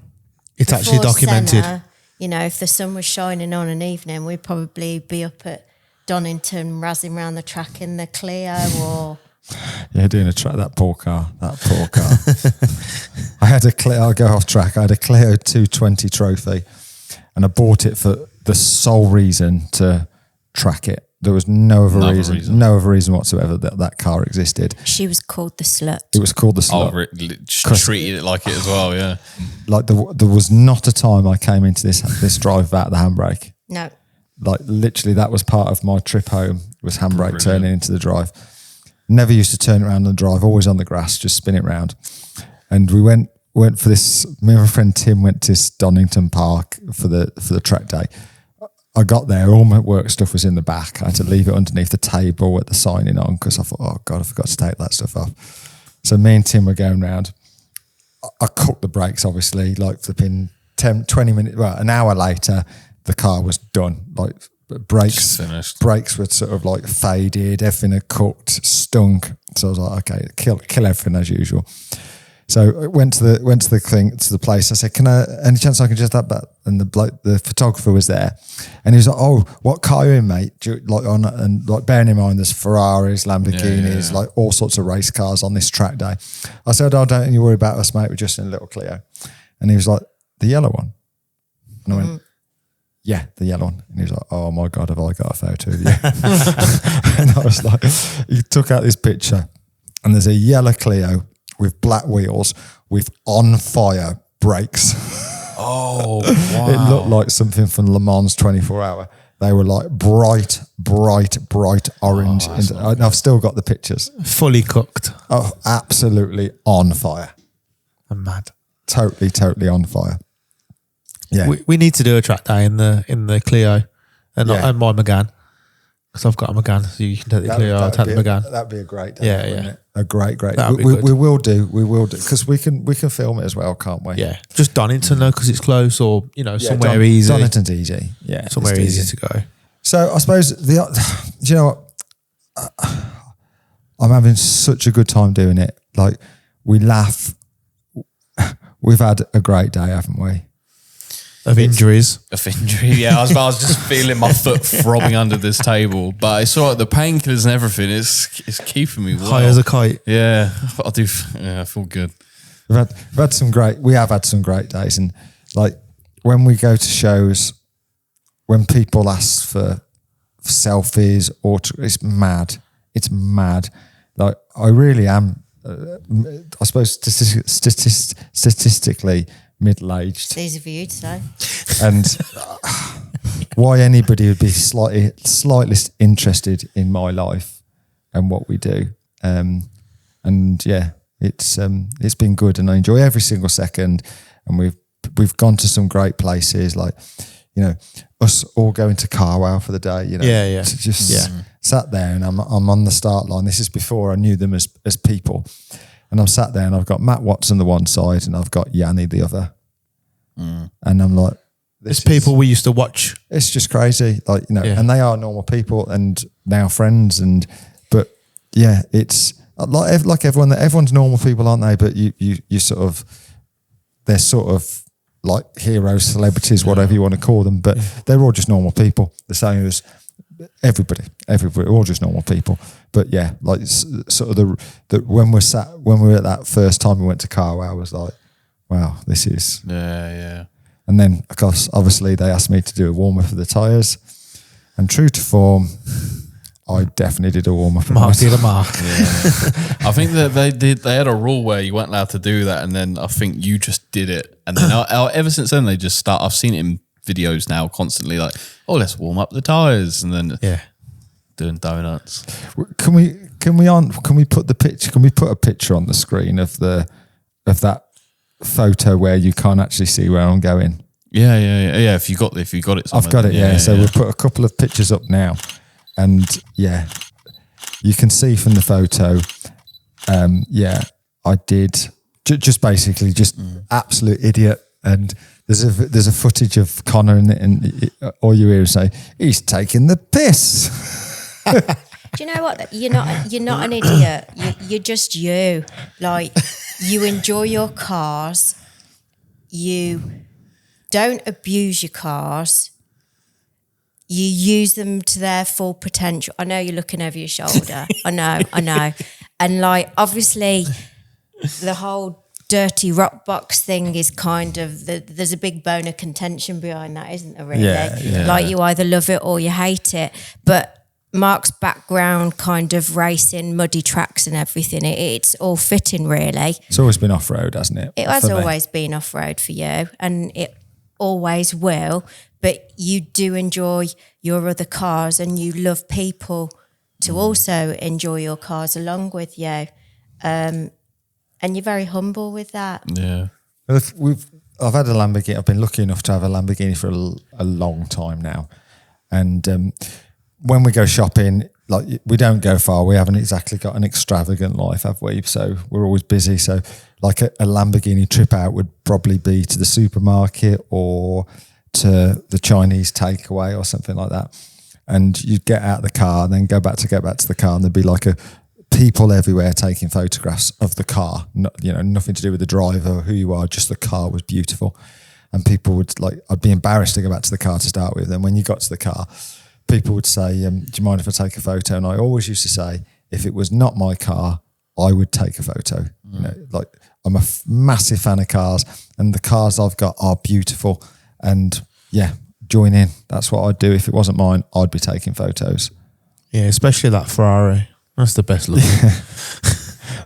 it's actually documented. Senna, you know, if the sun was shining on an evening, we'd probably be up at Donington razzing around the track in the Clio or... Yeah, doing a track, that poor car. I'll go off track. I had a Clio 220 trophy and I bought it for the sole reason to track it. There was no other reason whatsoever that car existed. She was called the Slut. It was called the Slut. Treated it like it as well, yeah. Like there was not a time I came into this drive without the handbrake. No. Like literally that was part of my trip home, was handbrake turning into the drive. Never used to turn it around on the drive, always on the grass, just spin it round. And we went for this, me and my friend Tim went to Donington Park for the track day. I got there, all my work stuff was in the back. I had to leave it underneath the table with the signing on because I thought, oh God, I forgot to take that stuff off. So me and Tim were going round. I cooked the brakes, obviously, like flipping 10, 20 minutes, well, an hour later, the car was done. Like brakes were sort of like faded, everything had cooked, stunk. So I was like, okay, kill everything as usual. So I went to the place. I said, any chance I can just have that? And the photographer was there, and he was like, oh, what car are you in, mate? And bearing in mind there's Ferraris, Lamborghinis, like all sorts of race cars on this track day. I said, oh, don't you worry about us, mate. We're just in a little Clio. And he was like, the yellow one. And I went, yeah, the yellow one. And he was like, oh my God, have I got a photo of you? And I was like, he took out this picture and there's a yellow Clio with black wheels with on fire brakes. Oh, wow. It looked like something from Le Mans 24 Hour. They were like bright orange. And I've still got the pictures. Fully cooked. Oh, absolutely on fire. I'm mad. Totally on fire. Yeah, we need to do a track day in the Clio and my McCann, because I've got a McCann, so you can take the Clio, I'll take the McCann. That'd be a great day. Yeah. It? A great. We will do because we can film it as well, can't we? Yeah, just Donington though, because it's close, or somewhere easy. Donington's easy. Yeah, somewhere easy to go. So I suppose do you know what? I'm having such a good time doing it. Like we laugh. We've had a great day, haven't we? of injuries. Yeah, I was just feeling my foot throbbing under this table, but it's all right. The painkillers and everything is keeping me well. High as a kite. Yeah, I do. Yeah, I feel good. We have had some great days, and like when we go to shows, when people ask for selfies or it's mad. It's mad. Like I really am. I suppose statistically middle-aged. Easy for you to say. And why anybody would be slightly interested in my life and what we do. And yeah, it's been good, and I enjoy every single second. And we've gone to some great places, like, you know, us all going to Carwow for the day. You know, sat there, and I'm on the start line. This is before I knew them as people. And I'm sat there, and I've got Matt Watson the one side, and I've got Yanni the other. And I'm like, There's people we used to watch. It's just crazy, like, you know, and they are normal people and now friends, but yeah, it's like everyone. Everyone's normal people, aren't they? But you sort of, they're sort of like heroes, celebrities, whatever you want to call them, but they're all just normal people, the same as everybody, all just normal people. But yeah, like sort of the when we were at that first time we went to Carwow, I was like, wow, this is yeah. And then, of course, obviously they asked me to do a warm up for the tyres, and true to form, I definitely did a warm up. Mark did a mark. Yeah. I think that they had a rule where you weren't allowed to do that, and then I think you just did it, and then ever since then they just start. I've seen it in videos now constantly, like, oh, let's warm up the tyres, and then doing donuts. Can we put a picture on the screen of that photo where you can't actually see where I'm going? Yeah. If you got it, I've got it. Yeah. So we'll put a couple of pictures up now, and yeah, you can see from the photo. I did just basically absolute idiot, and there's a footage of Connor and all you hear is say, he's taking the piss. Do you know what? You're not an idiot. You're just you. Like, you enjoy your cars. You don't abuse your cars. You use them to their full potential. I know you're looking over your shoulder. I know. And like, obviously, the whole dirty RotBox thing is kind of, there's a big bone of contention behind that, isn't there, really? Yeah. Like, you either love it or you hate it. But Mark's background, kind of racing, muddy tracks and everything, it's all fitting, really. It's always been off-road, hasn't it? It has always been off-road for you, and it always will. But you do enjoy your other cars, and you love people to also enjoy your cars along with you. And you're very humble with that. Yeah. I've had a Lamborghini. I've been lucky enough to have a Lamborghini for a long time now. And when we go shopping, like, we don't go far. We haven't exactly got an extravagant life, have we? So we're always busy. So like a Lamborghini trip out would probably be to the supermarket or to the Chinese takeaway or something like that. And you'd get out of the car and then go back to the car, and there'd be like people everywhere taking photographs of the car. Nothing to do with the driver or who you are, just the car was beautiful. And people would, like, I'd be embarrassed to go back to the car to start with. And when you got to the car, people would say, do you mind if I take a photo? And I always used to say, if it was not my car, I would take a photo. You know, like, I'm a massive fan of cars, and the cars I've got are beautiful. And yeah, join in. That's what I'd do. If it wasn't mine, I'd be taking photos. Yeah, especially that Ferrari. That's the best look.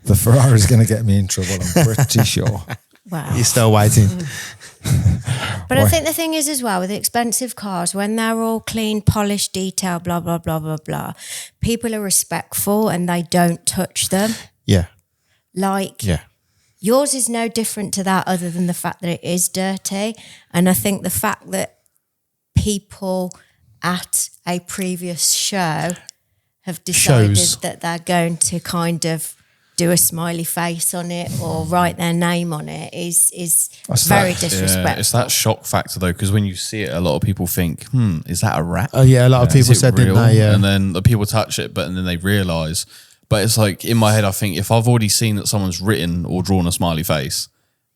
The Ferrari's going to get me in trouble, I'm pretty sure. Wow. You're still waiting. But I think the thing is as well, with expensive cars, when they're all clean, polished, detailed, blah, blah, blah, blah, blah, people are respectful and they don't touch them. Yeah. Like, yours is no different to that, other than the fact that it is dirty. And I think the fact that people at a previous show have decided that they're going to kind of do a smiley face on it or write their name on it is very disrespectful. Yeah, it's that shock factor though, because when you see it, a lot of people think, is that a rat? Oh yeah, a lot of people said, didn't they? Yeah. And then the people touch it, but then they realise. But it's like, in my head, I think if I've already seen that someone's written or drawn a smiley face,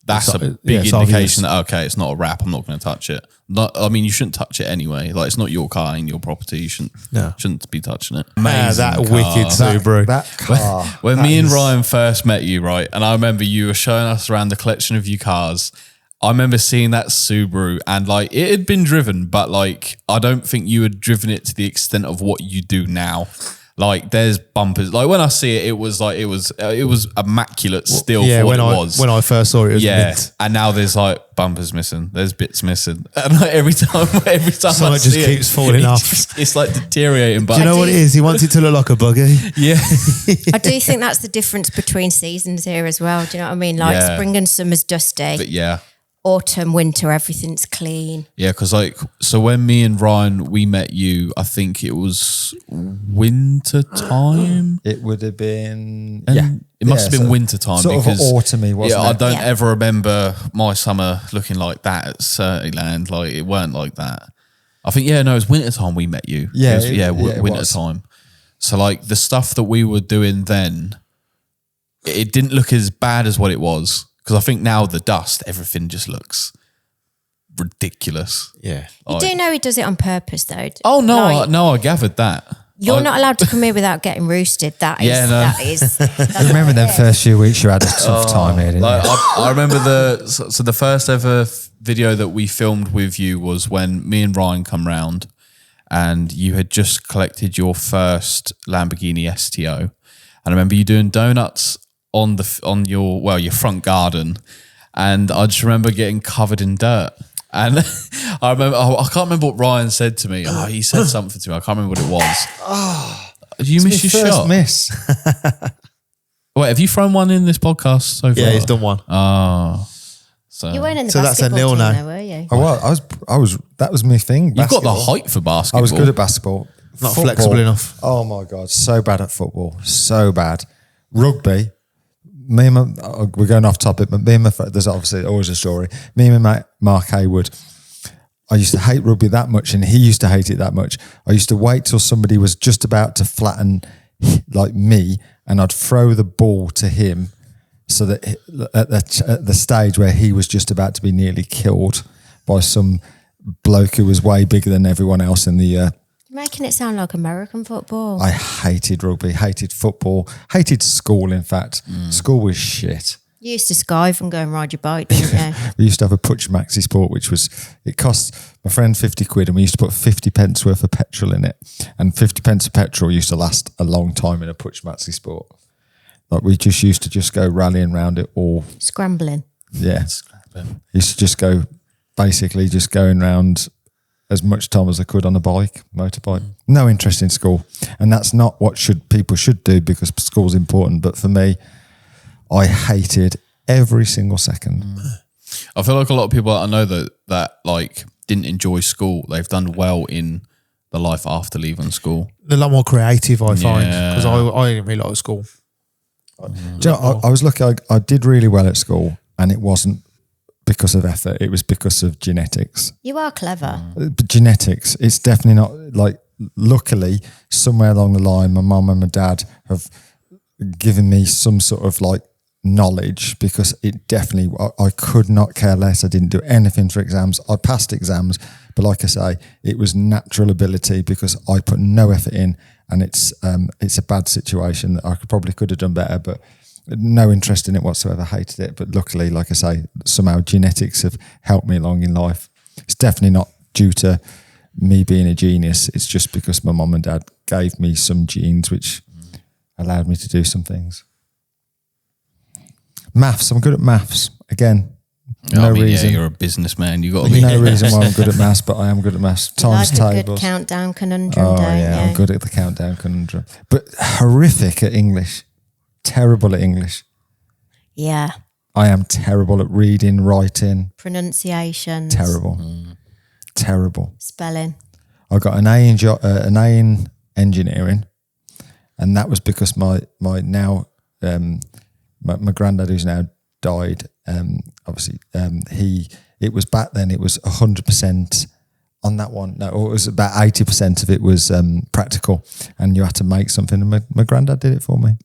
that's a big indication that, okay, it's not a wrap. I'm not going to touch it. I mean, you shouldn't touch it anyway. Like, it's not your car and your property. You shouldn't be touching it. Amazing that car. wicked Subaru. That car. When me and Ryan first met you, right, and I remember you were showing us around the collection of your cars. I remember seeing that Subaru and like it had been driven, but like I don't think you had driven it to the extent of what you do now. Like there's bumpers. Like when I see it, it was immaculate still for what it was. When I first saw it, was mint. And now there's like bumpers missing. There's bits missing. And like every time so I it just see keeps falling off. It's like deteriorating. But do you know what it is? He wants it to look like a buggy. Yeah. I do think that's the difference between seasons here as well. Do you know what I mean? Like spring and summer's dusty. But yeah. Autumn, winter, everything's clean. Yeah, because like, so when me and Ryan, we met you, I think it was winter time. It would have been, It must have been winter time. Sort because, of autumny, wasn't it? I don't ever remember my summer looking like that at Surreyland. Like, it weren't like that. I think, it was winter time we met you. Yeah, winter time. So like the stuff that we were doing then, it didn't look as bad as what it was. Because I think now the dust, everything just looks ridiculous. Yeah. You do know he does it on purpose, though. Oh, no, I gathered that. You're not allowed to come here without getting roosted. That is. I remember them first few weeks you had a tough time here, didn't you? I remember the first ever video that we filmed with you was when me and Ryan come round and you had just collected your first Lamborghini STO. And I remember you doing donuts on your front garden, and I just remember getting covered in dirt. And I can't remember what Ryan said to me. He said something to me. I can't remember what it was. Did you miss your shot? Miss. Wait, have you thrown one in this podcast so far? Yeah, he's done one. So you weren't in the so that's a basketball nil team, now. though, were you? I was. That was my thing. You've got the height for basketball. I was good at basketball. Not flexible enough. Oh my God, so bad at football, so bad. Rugby. We're going off topic, but there's obviously always a story. Me and my mate Mark Haywood, I used to hate rugby that much, and he used to hate it that much. I used to wait till somebody was just about to flatten like me, and I'd throw the ball to him, so that at the stage where he was just about to be nearly killed by some bloke who was way bigger than everyone else in the. Making it sound like American football. I hated rugby, hated football, hated school, in fact. School was shit. You used to skive and go and ride your bike, didn't you? We used to have a Puch Maxi Sport, it cost my friend 50 quid, and we used to put 50 pence worth of petrol in it. And 50 pence of petrol used to last a long time in a Puch Maxi Sport. Like we just used to go rallying around it all. Scrambling. Yeah. Used to just going around as much time as I could on a motorbike. No interest in school. And that's not what people should do, because school's important. But for me, I hated every single second. I feel like a lot of people I know that like didn't enjoy school, they've done well in the life after leaving school. They're a lot more creative, I find, because I didn't really like school. Do you know, I was lucky. I did really well at school, and it wasn't because of effort, it was because of genetics. You are clever. But genetics, it's definitely not like, luckily, somewhere along the line, my mum and my dad have given me some sort of like knowledge, because it definitely, I could not care less. I didn't do anything for exams. I passed exams, but like I say, it was natural ability, because I put no effort in, and it's a bad situation that I probably could have done better, but no interest in it whatsoever, hated it. But luckily, like I say, somehow genetics have helped me along in life. It's definitely not due to me being a genius. It's just because my mum and dad gave me some genes which allowed me to do some things. Maths, I'm good at maths. Again, no reason. Yeah, you're a businessman. You got to be. No reason why I'm good at maths, but I am good at maths. Times like tables. A good countdown conundrum, Oh don't yeah, you? I'm good at the countdown conundrum. But horrific at English. Terrible at English. Yeah. I am terrible at reading, writing. Pronunciations. Terrible. Terrible. Spelling. I got an A in engineering, and that was because my granddad, who's now died, obviously it was back then, it was 100% on that one. No, it was about 80% of it was practical, and you had to make something, and my granddad did it for me.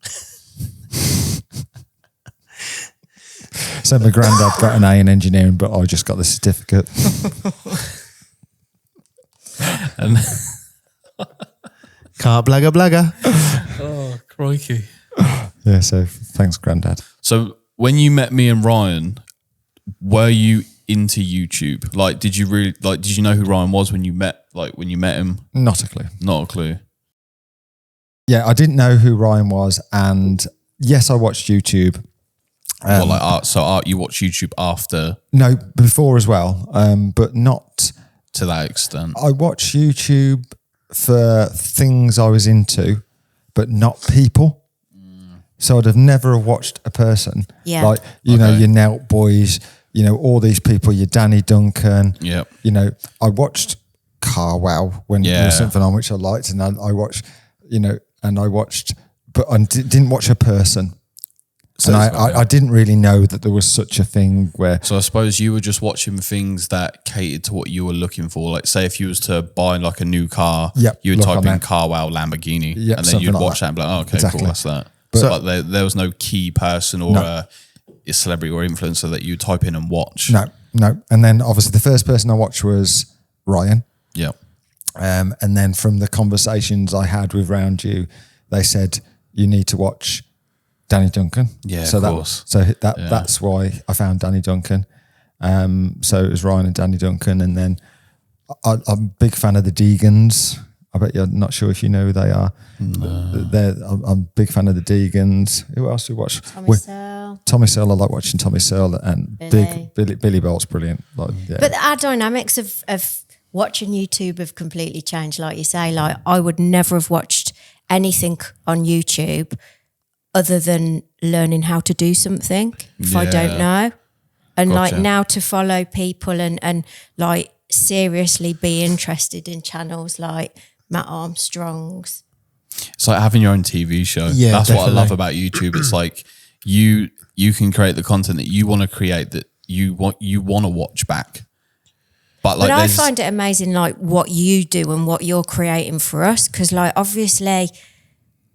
So my granddad got an A in engineering, but I just got the certificate. And Can't blagger. oh, crikey. Yeah, so thanks, granddad. So when you met me and Ryan, were you into YouTube? Like, did you know who Ryan was when you met him? Not a clue. Not a clue. Yeah, I didn't know who Ryan was, and yes, I watched YouTube. You watch YouTube after? No, before as well, but not To that extent. I watch YouTube for things I was into, but not people. So I'd have never watched a person. Yeah. Like, you know, your Nelt Boys, you know, all these people, your Danny Duncan. Yeah. You know, I watched Car Wow when there was something on which I liked, and I watched, you know, but I didn't watch a person. So I didn't really know that there was such a thing where... So I suppose you were just watching things that catered to what you were looking for. Like, say if you was to buy like a new car, you would type in Car Wow Lamborghini, and then you'd watch that and be like, oh, okay, cool, that's that. But there was no key person or a celebrity or influencer that you type in and watch. No. And then obviously the first person I watched was Ryan. Yeah. And then from the conversations I had with Round You, they said, you need to watch Danny Duncan. Yeah, so of course. That's why I found Danny Duncan. So it was Ryan and Danny Duncan. And then I'm a big fan of the Deegans. I bet you're not sure if you know who they are. No. I'm a big fan of the Deegans. Who else do we watch? Tommy Searle. I like watching Tommy Searle, and Billy Bolt's brilliant. Like, yeah. But our dynamics of watching YouTube have completely changed. Like you say, like I would never have watched anything on YouTube other than learning how to do something if I don't know. And like now to follow people and like seriously be interested in channels like Matt Armstrong's. It's like having your own TV show. Yeah, that's definitely. what I love about YouTube. It's like you can create the content that you want to create, that you want to watch back. But I find it amazing, like what you do and what you're creating for us, because like obviously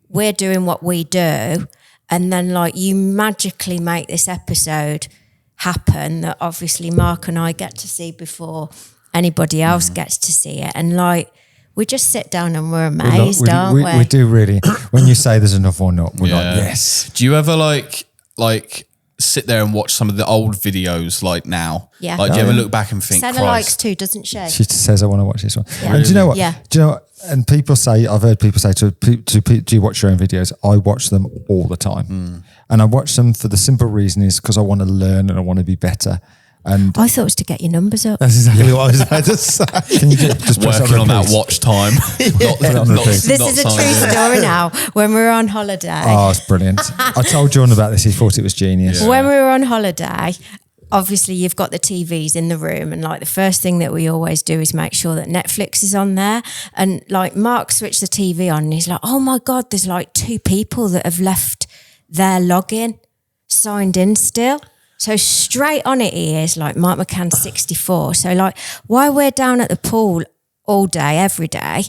we're doing what we do, and then like you magically make this episode happen that obviously Mark and I get to see before anybody else gets to see it, and like we just sit down and we're amazed, aren't we? We do really. When you say there's another one up, we're like, yes. Do you ever like sit there and watch some of the old videos like now? Yeah. Like, do you ever look back and think, Senna likes too, doesn't she? She says, I want to watch this one. Yeah. And do you know what? Yeah. Do you know what? And people say, I've heard people say do you watch your own videos? I watch them all the time. And I watch them for the simple reason is because I want to learn and I want to be better. And I thought it was to get your numbers up. That's exactly what I was about to say. can you just press working on that repeat? watch time? This is a true story now. When we were on holiday. Oh, it's brilliant. I told John about this. He thought it was genius. Yeah. When we were on holiday, obviously you've got the TVs in the room, and like the first thing that we always do is make sure that Netflix is on there. And like Mark switched the TV on and he's like, oh my God, there's like 2 people that have left their login signed in still. So straight on it he is, like Mark McCann 64. So like while we're down at the pool all day, every day,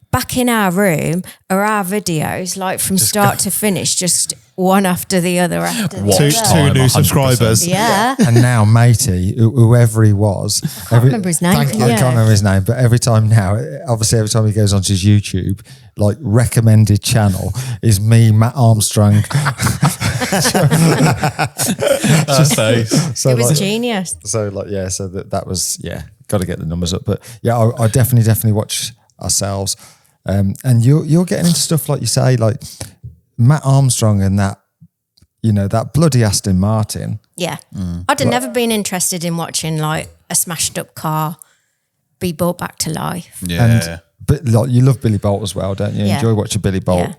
back in our room are our videos, like from start to finish, just one after the other after the other. Two new 100%. subscribers. Yeah. And now matey, whoever he was, I can't remember his name. I can't remember his name, but every time he goes onto his YouTube, like recommended channel is me, Matt Armstrong. It was genius. So that was got to get the numbers up. But yeah, I definitely watch ourselves. And you're getting into stuff like you say, like Matt Armstrong and that, you know, that bloody Aston Martin. Yeah. I'd have never been interested in watching like a smashed up car be brought back to life. Yeah. But like you love Billy Bolt as well, don't you? Yeah. Enjoy watching Billy Bolt. Yeah.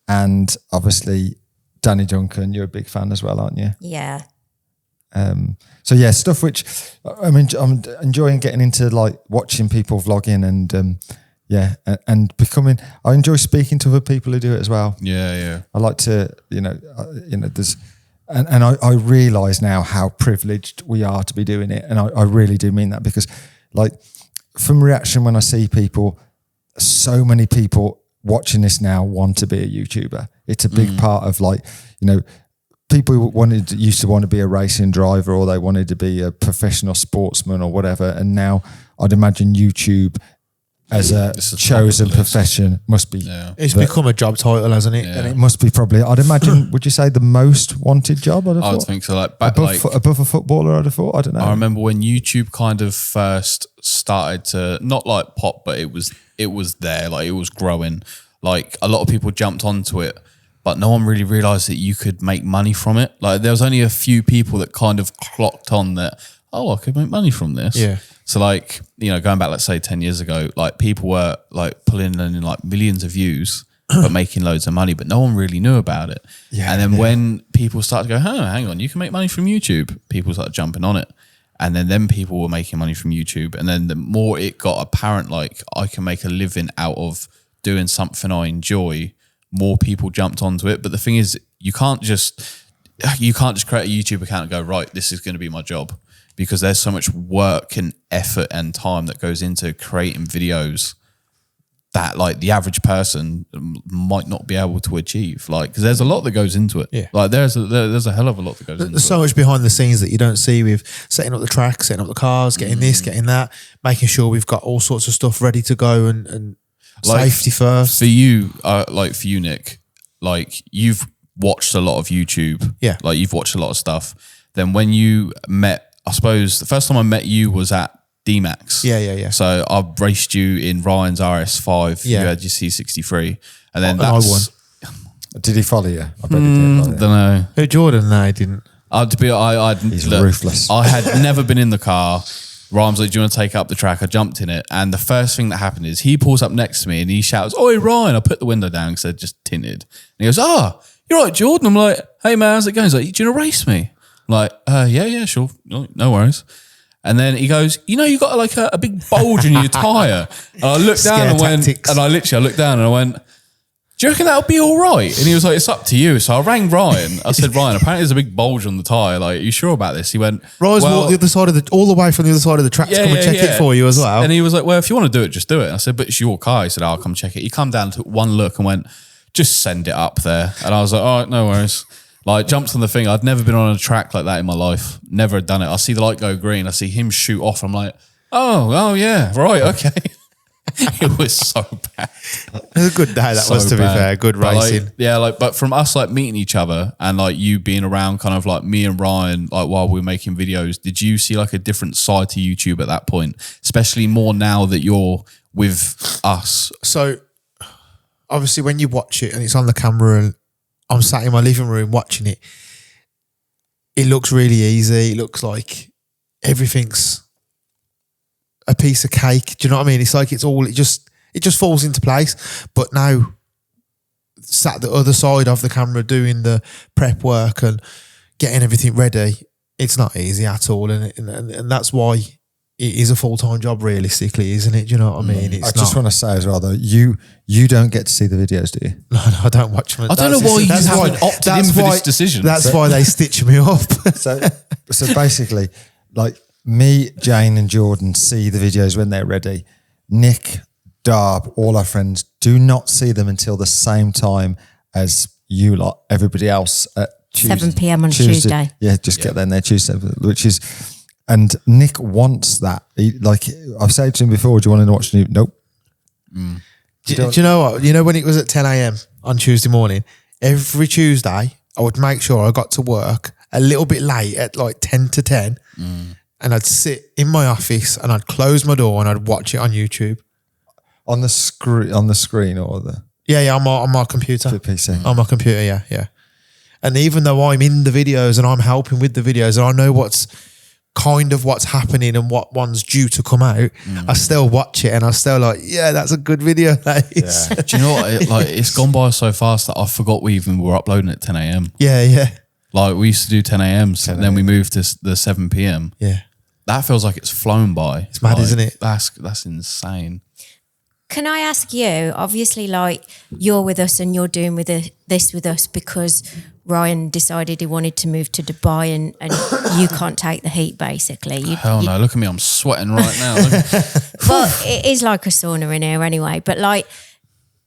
And obviously Danny Duncan, you're a big fan as well, aren't you? Yeah. So yeah, stuff which I'm enjoying getting into, like watching people vlogging and and becoming. I enjoy speaking to other people who do it as well. Yeah. I like to, there's, and I realise now how privileged we are to be doing it, and I really do mean that, because like from reaction when I see people, so many people watching this now want to be a YouTuber. It's a big part of, like, you know, people used to want to be a racing driver, or they wanted to be a professional sportsman or whatever. And now I'd imagine YouTube as a chosen profession must be. Yeah. It's become a job title, hasn't it? Yeah. And it must be probably, I'd imagine, would you say the most wanted job? I would think so. Like above a footballer, I'd have thought. I don't know. I remember when YouTube kind of first started to not like pop, but it was there. Like it was growing. Like a lot of people jumped onto it, but no one really realized that you could make money from it. Like there was only a few people that kind of clocked on that, oh, I could make money from this. Yeah. So like, you know, going back, let's say 10 years ago, like people were like pulling in like millions of views, but making loads of money, but no one really knew about it. Yeah, and then when people started to go, hang on, you can make money from YouTube, people started jumping on it. And then people were making money from YouTube. And then the more it got apparent, like I can make a living out of doing something I enjoy, more people jumped onto it. But the thing is, you can't just create a YouTube account and go, right, this is going to be my job. Because there's so much work and effort and time that goes into creating videos that like the average person might not be able to achieve. Like, because there's a lot that goes into it. Yeah. Like there's a hell of a lot that goes into it. There's so much behind the scenes that you don't see with setting up the track, setting up the cars, getting this, getting that, making sure we've got all sorts of stuff ready to go and like safety first. For you, for you, Nick, like you've watched a lot of YouTube. Yeah. Like you've watched a lot of stuff. Then when you met, I suppose the first time I met you was at D-Max. Yeah. So I raced you in Ryan's RS5. Yeah. You had your C63. And then I won. Did he follow you? I bet he did. Don't know. Who, Jordan? No, he didn't. He's ruthless. I had never been in the car. Ryan's like, do you want to take up the track? I jumped in it. And the first thing that happened is he pulls up next to me and he shouts, "Oi, Ryan." I put the window down because they're just tinted. And he goes, "You're right, Jordan." I'm like, "Hey, man, how's it going?" He's like, "Do you want to race me?" I'm like, yeah, sure. No worries. And then he goes, "You know, you got like a big bulge in your tyre." And I looked down and went, I looked down and I went, "Do you reckon that'll be all right?" And he was like, "It's up to you." So I rang Ryan. I said, "Ryan, apparently there's a big bulge on the tyre. Like, are you sure about this?" He went, Ryan's walked the other side of all the way from the other side of the track to come and check it for you as well. And he was like, "Well, if you want to do it, just do it." And I said, "But it's your car." He said, "I'll come check it." He come down, took one look and went, "Just send it up there." And I was like, "All right, no worries." Like jumped on the thing. I'd never been on a track like that in my life. Never had done it. I see the light go green. I see him shoot off. I'm like, oh yeah, right, okay. It was so bad. It was a good day. That was, to be fair, good racing. But from us like meeting each other and like you being around, kind of like me and Ryan, like while we were making videos, did you see like a different side to YouTube at that point? Especially more now that you're with us. So obviously, when you watch it and it's on the camera and I'm sat in my living room watching it, it looks really easy. It looks like everything's a piece of cake. Do you know what I mean? It's like it just falls into place. But now, sat the other side of the camera doing the prep work and getting everything ready, it's not easy at all. And that's why it is a full-time job, realistically, isn't it? Do you know what I mean? I just want to say as well, though, you don't get to see the videos, do you? No, I don't watch them. I don't know why you haven't opted in for this decision. That's why they stitch me up. So basically, like me, Jayne and Jordan see the videos when they're ready. Nick, Darb, all our friends do not see them until the same time as you lot, everybody else at 7 p.m. on Tuesday. Yeah, get there Tuesday, which is... And Nick wants that. I've said to him before, "Do you want to watch it?" Nope. Do you know what? You know when it was at 10 a.m. on Tuesday morning, every Tuesday I would make sure I got to work a little bit late at like 10 to 10 and I'd sit in my office and I'd close my door and I'd watch it on YouTube. On the screen or the... Yeah, on my computer. The PC. On my computer, yeah. And even though I'm in the videos and I'm helping with the videos and I know what's happening and what one's due to come out, I still watch it and I still like, yeah, that's a good video. That is. Yeah. Do you know what? It's gone by so fast that I forgot we even were uploading at 10 a.m. Yeah. Like we used to do 10 a.m.s and then we moved to the 7 p.m. Yeah. That feels like it's flown by. It's mad, isn't it? That's insane. Can I ask you, obviously, like you're with us and you're doing this with us because Ryan decided he wanted to move to Dubai and you can't take the heat, basically. Hell no, look at me, I'm sweating right now. Well, it is like a sauna in here anyway, but like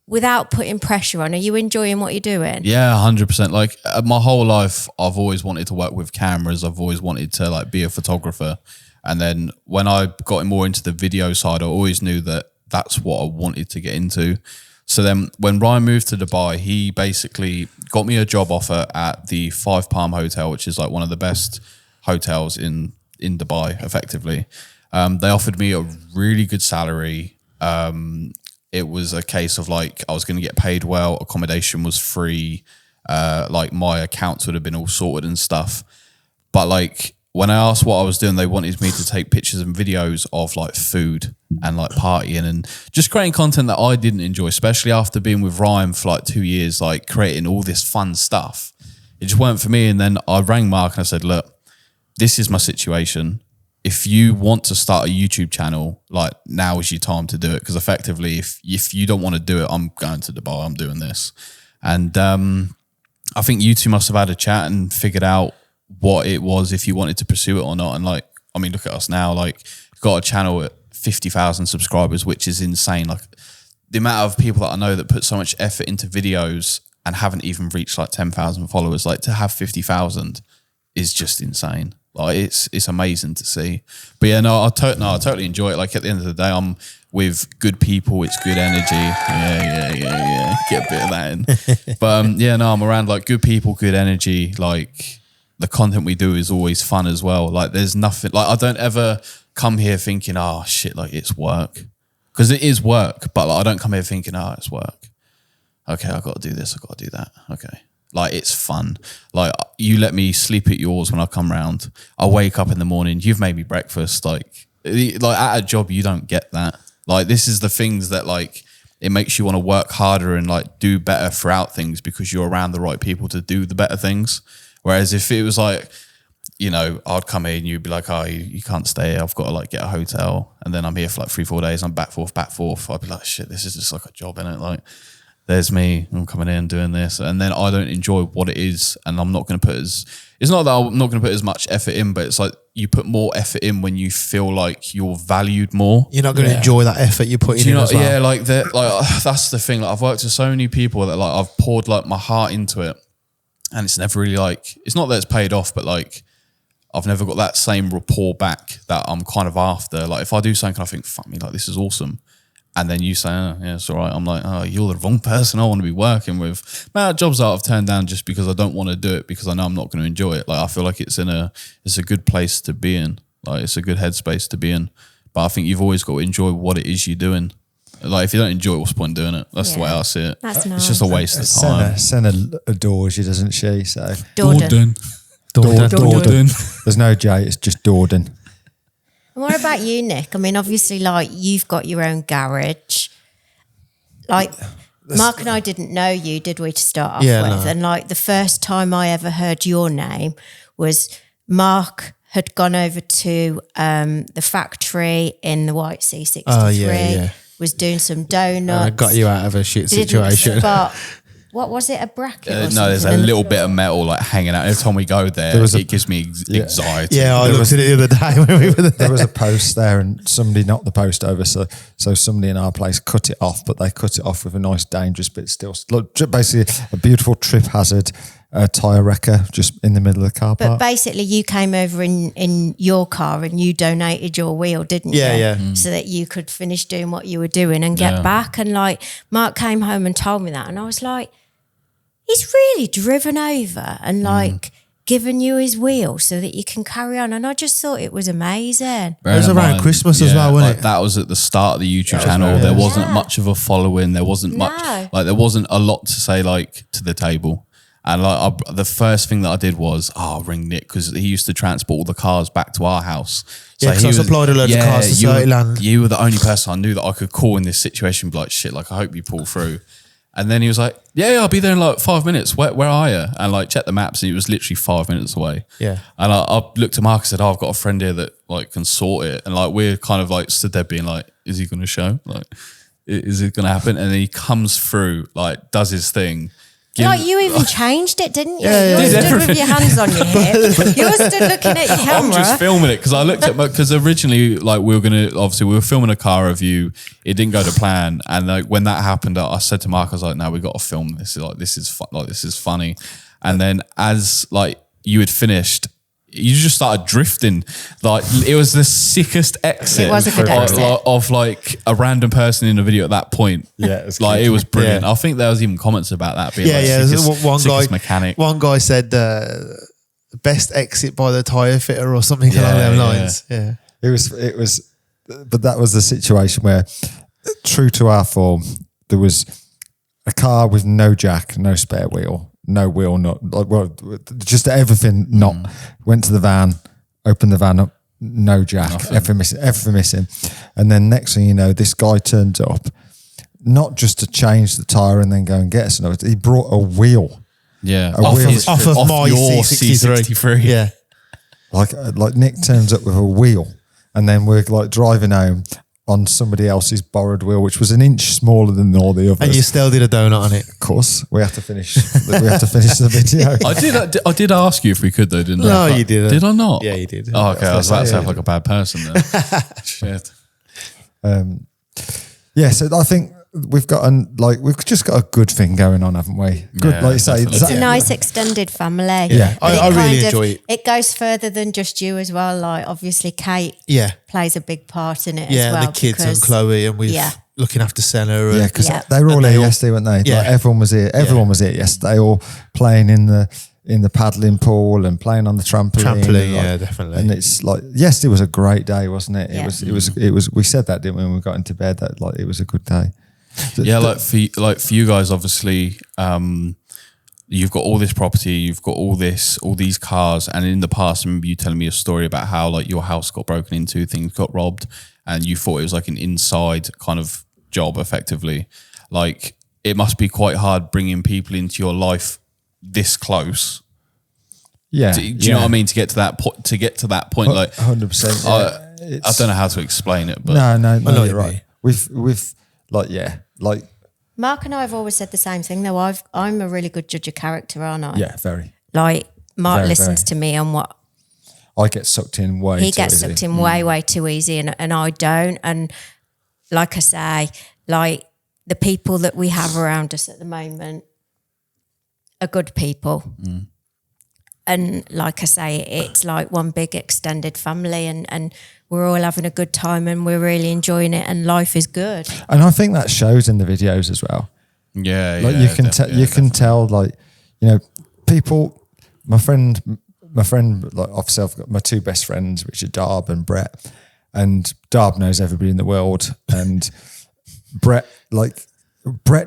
without putting pressure on, are you enjoying what you're doing? Yeah, 100%. Like my whole life, I've always wanted to work with cameras. I've always wanted to like be a photographer. And then when I got more into the video side, I always knew that that's what I wanted to get into. So then when Ryan moved to Dubai, he basically got me a job offer at the 5 Palm Hotel, which is like one of the best hotels in Dubai, effectively. They offered me a really good salary. It was a case of like I was going to get paid well, accommodation was free, like my accounts would have been all sorted and stuff. But like when I asked what I was doing, they wanted me to take pictures and videos of like food and like partying and just creating content that I didn't enjoy, especially after being with Ryan for like 2 years, like creating all this fun stuff. It just weren't for me. And then I rang Mark and I said, look, this is my situation. If you want to start a YouTube channel, like now is your time to do it. Because effectively, if you don't want to do it, I'm going to Dubai, I'm doing this. And I think you two must have had a chat and figured out what it was, if you wanted to pursue it or not. And like, I mean, look at us now, like got a channel at 50,000 subscribers, which is insane. Like the amount of people that I know that put so much effort into videos and haven't even reached like 10,000 followers, like to have 50,000 is just insane. Like it's amazing to see. But yeah, I totally enjoy it. Like at the end of the day, I'm with good people. It's good energy. Yeah. Get a bit of that in. But I'm around like good people, good energy. Like the content we do is always fun as well. Like there's nothing, like I don't ever come here thinking, oh shit, like it's work. Because it is work, but like, I don't come here thinking, oh, it's work. Okay, I've got to do this, I've got to do that. Okay. Like it's fun. Like you let me sleep at yours when I come round. I wake up in the morning, you've made me breakfast. Like at a job, you don't get that. Like this is the things that like, it makes you want to work harder and like do better throughout things because you're around the right people to do the better things. Whereas if it was like, you know, I'd come in and you'd be like, oh, you can't stay here. I've got to like get a hotel. And then I'm here for like 3-4 days. I'm back forth. I'd be like, shit, this is just like a job, innit? Like there's me, I'm coming in doing this. And then I don't enjoy what it is. And I'm not going to put it's not that I'm not going to put as much effort in, but it's like you put more effort in when you feel like you're valued more. You're not going to enjoy that effort you're putting in as well. Yeah, like that's the thing. Like I've worked with so many people that like I've poured like my heart into it. And it's never really like, it's not that it's paid off, but like I've never got that same rapport back that I'm kind of after. Like if I do something, I think, fuck me, like this is awesome. And then you say, oh, yeah, it's all right. I'm like, oh, you're the wrong person I want to be working with. Man, jobs that I've turned down just because I don't want to do it because I know I'm not going to enjoy it. Like I feel like it's a good place to be in. Like it's a good headspace to be in. But I think you've always got to enjoy what it is you're doing. Like if you don't enjoy it, what's the point in doing it? That's the way I see it. That's nice. It's just a waste of time. Senna adores you, doesn't she? So Dorden. There's no J, it's just Dorden. And what about you, Nick? I mean, obviously, like you've got your own garage. Like Mark and I didn't know you, did we, to start off with? No. And like the first time I ever heard your name was Mark had gone over to the factory in the White C63. Oh, yeah. Was doing some donuts. I got you out of a shit situation. But what was it, a bracket or something? No, there's a little bit of metal like hanging out. Every time we go there, it gives me anxiety. Yeah, I looked at it the other day when we were there. There was a post there and somebody knocked the post over. So somebody in our place cut it off, but they cut it off with a nice dangerous bit still. Look, basically a beautiful trip hazard, tyre wrecker just in the middle of the car park. But basically you came over in your car and you donated your wheel, didn't you? Yeah. So that you could finish doing what you were doing and get back. And like Mark came home and told me that and I was like, he's really driven over and like given you his wheel so that you can carry on. And I just thought it was amazing. It was around Christmas as well, wasn't it? That was at the start of the YouTube channel. There wasn't much of a following. There wasn't much, like there wasn't a lot to say like to the table. And like the first thing that I did was, I'll ring Nick because he used to transport all the cars back to our house. So because I supplied a load of cars to Certyland. You were the only person I knew that I could call in this situation and be like, shit, like I hope you pull through. And then he was like, yeah, I'll be there in like 5 minutes. Where are you? And like check the maps and it was literally 5 minutes away. Yeah. And I looked at Mark and said, oh, I've got a friend here that like can sort it. And like we're kind of like stood there being like, is he going to show? Like, is it going to happen? And then he comes through, like does his thing, Like you even changed it, didn't you? Yeah, you yeah. stood with your hands on your hip. You stood looking at your camera. I'm just filming it because I looked at because originally like we were filming a car review. It didn't go to plan, and like when that happened, I said to Mark, I was like, "No, we got to film this. This is funny." And then as like you had finished, you just started drifting. Like it was the sickest exit. It was a good exit. Of like a random person in the video at that point. Yeah, it's like it was brilliant. Yeah. I think there was even comments about that being One mechanic. One guy said best exit by the tyre fitter or something along them lines. Yeah. It was, but that was the situation where, true to our form, there was a car with no jack, no spare wheel, no wheel nut, just everything not. Went to the van, opened the van up, no jack, everything missing. And then next thing you know, this guy turns up, not just to change the tyre and then go and get us another, he brought a wheel. Yeah, Off of my your C63. Yeah. Like Nick turns up with a wheel, and then we're like driving home on somebody else's borrowed wheel, which was an inch smaller than all the others. And you still did a donut on it. Of course, we have to finish. We have to finish the video. I did ask you if we could though, didn't I? No, you didn't. Did I not? Yeah, you did. Oh, okay. I was about to sound like a bad person then. Shit. Yeah, so I think we've just got a good thing going on, haven't we? Good, Yeah, like you say. definitely. It's a nice extended family. Yeah, And I it really kind of- enjoy it. It goes further than just you as well. Like obviously Kate Yeah. plays a big part in it Yeah, as well. and the kids and because- Chloe, and we're looking after Senna. Yeah, because Yeah. they were all And they here all- yesterday, weren't they? Yeah. Like everyone was here. Everyone was here yesterday, all playing in the paddling pool and playing on the trampoline. Trampoline, and like- yeah, definitely. And it's like, yesterday was a great day, wasn't it? Yeah. It was. We said that, didn't we? When we got into bed, that like it was a good day. Yeah, for you guys, obviously, you've got all this property, you've got all these cars, and in the past, I remember you telling me a story about how like your house got broken into, things got robbed, and you thought it was like an inside kind of job, effectively. Like it must be quite hard bringing people into your life this close. Yeah, Do you know what I mean? To get to that point, like 100%. I don't know how to explain it, but No, know you're what right. you We've like Mark and I have always said the same thing though. I'm a really good judge of character, aren't I? yeah, very. Like Mark Very, listens very. to me on what I get sucked in way. he too gets easy. sucked in way too easy, and I don't. And like I say, like the people that we have around us at the moment are good people. And like I say, it's like one big extended family, and we're all having a good time, and we're really enjoying it, and life is good. And I think that shows in the videos as well. yeah, Like you can tell, tell, like, you know, people. My friend, like obviously I've got my two best friends, which are Darb and Brett, and Darb knows everybody in the world, and Brett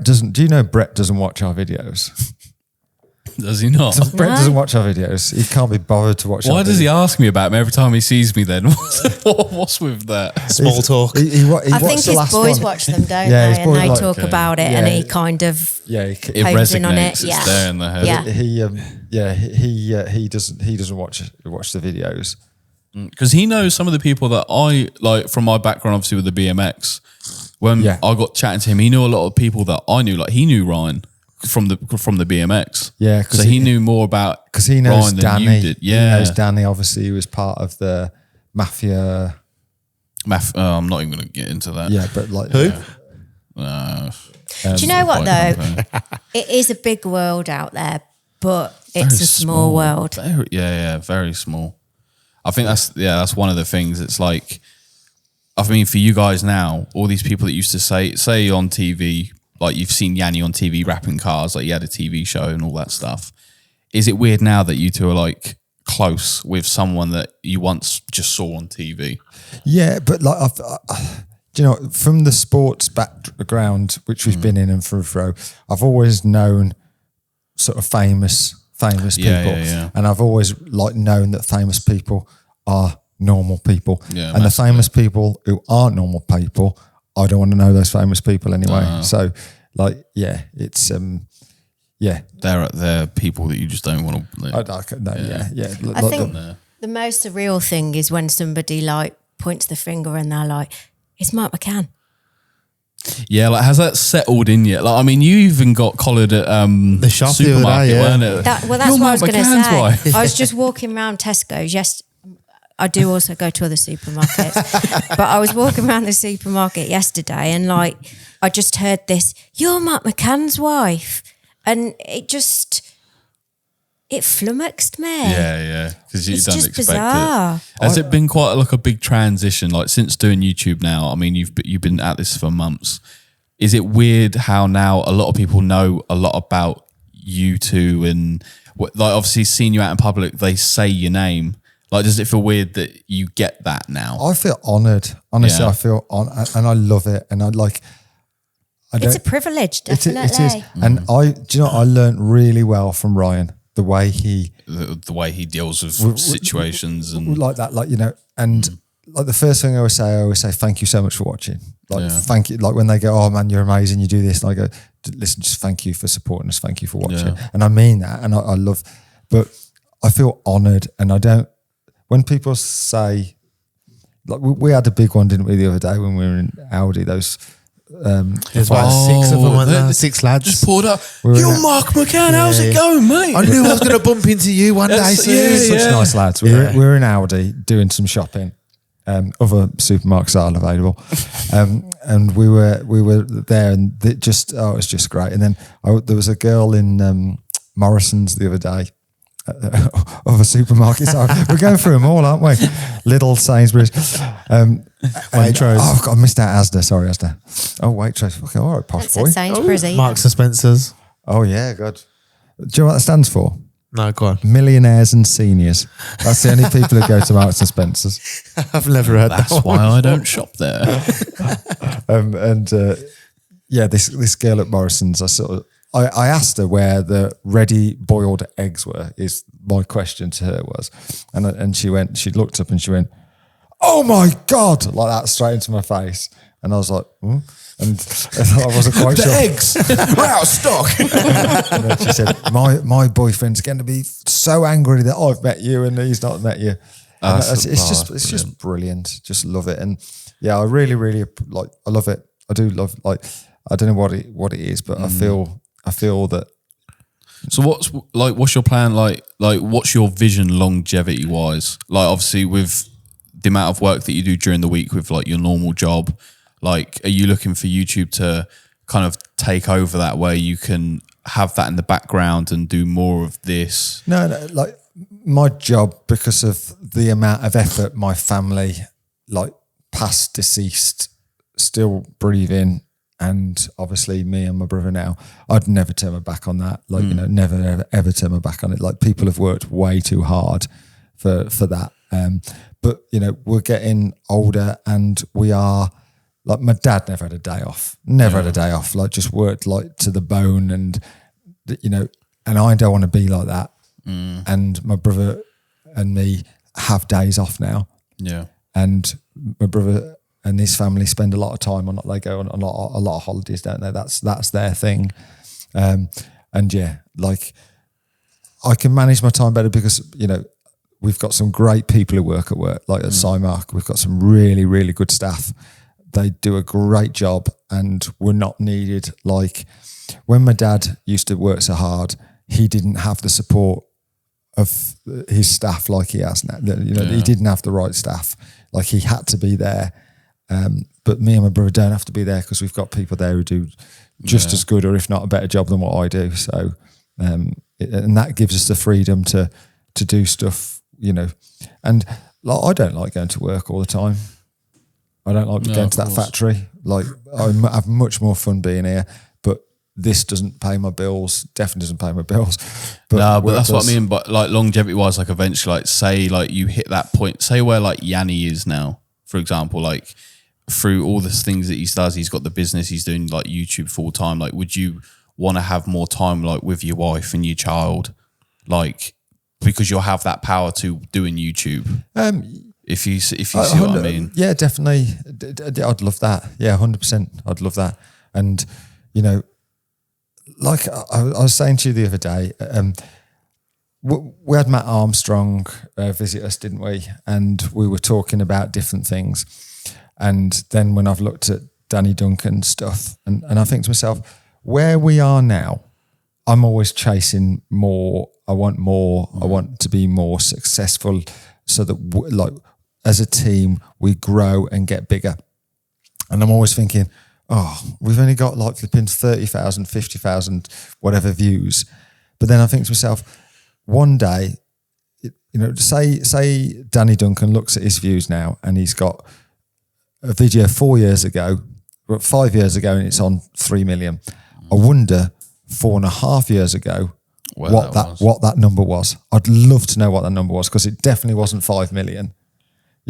doesn't. Do you know Brett doesn't watch our videos? Does he not? Brett doesn't watch our videos. He can't be bothered to watch. Why does he ask me about me every time he sees me then? What's with that? Small talk. He I watched think the his last boys one. watch them, don't Yeah, they? his And boys they like- talk okay. about it, Yeah. and he kind of Yeah, It hones in on it. resonates. Yeah. It's there in the head. Yeah. he doesn't watch the videos. Because he knows some of the people that I like from my background, obviously with the BMX. When Yeah. I got chatting to him, he knew a lot of people that I knew. Like he knew Ryan from the BMX. Yeah, 'cause so he knew more about Because he knows Ryan than Danny. you did. Yeah, He knows Danny. Obviously, he was part of the mafia. I'm not even going to get into that. Yeah, but like Who? Do you know what though? It is a big world out there, but it's Very a small world. Very small. I think that's one of the things. It's like, I mean, for you guys now, all these people that used to say on TV, like you've seen Yanni on TV rapping cars, like you had a TV show and all that stuff. Is it weird now that you two are like close with someone that you once just saw on TV? Yeah, but like do you know, from the sports background which we've been in and through, I've always known sort of famous people, yeah. and I've always like known that famous people are normal people, Yeah, and the famous people who aren't normal people, I don't want to know those famous people anyway. So, like, yeah, it's They're people that you just don't want to. I think the most surreal thing is when somebody like points the finger and they're like, "It's Mark McCann." Yeah, like has that settled in yet? Like, I mean, you even got collared at the shop the other supermarket, day, yeah. weren't it? That's You're what I was Mark going to McCann's say. wife. I was just walking around Tesco's. I do also go to other supermarkets, but I was walking around the supermarket yesterday and like I just heard this, "You're Mark McCann's wife," and it flummoxed me. Yeah, because you It's don't just expect bizarre. it. Has it been quite like a big transition? Like since doing YouTube now, I mean, you've been at this for months. Is it weird how now a lot of people know a lot about you two and like obviously seeing you out in public, they say your name. Like, does it feel weird that you get that now? I feel honoured. Honestly, Yeah. I feel honoured and I love it. And It's a privilege, definitely. It is. And do you know, I learned really well from Ryan, the way he The way he deals with situations and like that, like, you know, and like the first thing I always say, thank you so much for watching. Like, thank you. Like when they go, oh man, you're amazing, you do this. And I go, listen, just thank you for supporting us. Thank you for watching. Yeah. And I mean that. And I love, but I feel honoured. And I don't, when people say, like we had a big one, didn't we, the other day when we were in Audi, those, There's about 6 of them, weren't there? 6 lads. just pulled up. We're You're in Mark McCann. How's it going, mate? I knew I was going to bump into you one day That's- soon. yeah, such nice lads. We were in Audi doing some shopping. Other supermarkets are available, and we were there, and it was just great. And then there was a girl in Morrison's the other day, of a supermarket. So we're going through them all, aren't we? Lidl, Sainsbury's, Waitrose. Oh, God, I missed out Asda. Sorry, Asda. Oh, Waitrose. Okay, all right, posh That's boy. at Sainsbury's either. Marks and Spencer's. Oh yeah, God. Do you know what that stands for? No, go on. Millionaires and seniors. That's the only people who go to Marks and Spencer's. I've never heard That's that why one. I don't shop there. This girl at Morrison's, I asked her where the ready boiled eggs were. Is my question to her was, and she looked up and she went, "Oh my God!" like that straight into my face, and I was like, and I wasn't quite sure. Eggs. We're out of stock. And then she said, "My boyfriend's going to be so angry that I've met you and he's not met you." And it's just brilliant. Just love it, and yeah, I really, really like. I love it. I do love, like, I don't know what it is, but I feel that. So what's your plan? Like what's your vision longevity wise? Like obviously with the amount of work that you do during the week with like your normal job, like are you looking for YouTube to kind of take over that where you can have that in the background and do more of this? No, like my job, because of the amount of effort my family, like past, deceased, still breathing, and obviously me and my brother now, I'd never turn my back on that. Like, you know, never, ever turn my back on it. Like people have worked way too hard for that. But, you know, we're getting older and we are, like my dad never had a day off, like just worked like to the bone, and, you know, and I don't want to be like that. And my brother and me have days off now. Yeah. And my brother and his family spend a lot of time on, they go on a lot of holidays, don't they? That's their thing. And yeah, like I can manage my time better because, you know, we've got some great people who work at work, like at Cymark. We've got some really, really good staff. They do a great job and we're not needed. Like when my dad used to work so hard, he didn't have the support of his staff like he has now. You know, he didn't have the right staff. Like he had to be there. But me and my brother don't have to be there because we've got people there who do just as good or if not a better job than what I do. So, and that gives us the freedom to do stuff, you know. And like, I don't like going to work all the time. I don't like going to that factory. Like I have much more fun being here, but this doesn't pay my bills. Definitely doesn't pay my bills. But that's what I mean. But like longevity wise, like eventually, like say like you hit that point, say where like Yanni is now, for example, like through all the things that he does, he's got the business, he's doing like YouTube full time. Like, would you want to have more time like with your wife and your child, like because you'll have that power to doing YouTube? If you see what I mean? Yeah, definitely. I'd love that. Yeah, 100%. I'd love that. And you know, like I was saying to you the other day, we had Matt Armstrong visit us, didn't we? And we were talking about different things. And then when I've looked at Danny Duncan stuff. And I think to myself, where we are now, I'm always chasing more. I want more. I want to be more successful so that as a team, we grow and get bigger. And I'm always thinking, we've only got like flipping 30,000, 50,000, whatever views. But then I think to myself, one day, say Danny Duncan looks at his views now and he's got a video 5 years ago, and it's on 3 million. I wonder 4.5 years ago what that number was. I'd love to know what that number was, because it definitely wasn't 5 million,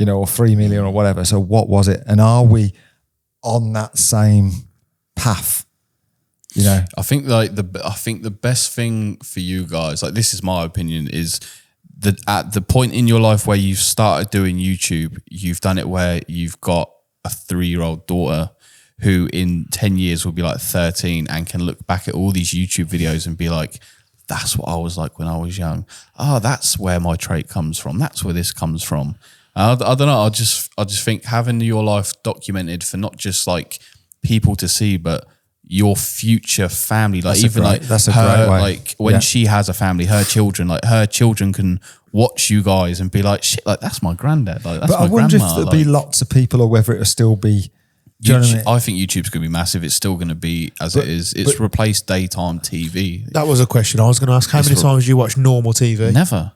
or 3 million or whatever. So what was it? And are we on that same path? I think the best thing for you guys, like, this is my opinion, is that at the point in your life where you've started doing YouTube, you've done it where you've got a 3-year-old daughter who in 10 years will be like 13 and can look back at all these YouTube videos and be like, that's what I was like when I was young. That's where my trait comes from. That's where this comes from. I don't know. I just think having your life documented for not just like people to see, but your future family, like that's a great way. Like when she has a family, her children can watch you guys and be like, shit, like that's my granddad. Like that's my grandma. But I wonder if there'll be lots of people, or whether it'll still be. YouTube, I think YouTube's going to be massive. It's still going to be as it is. It's replaced daytime TV. That was a question I was going to ask. How many times do you watch normal TV? Never.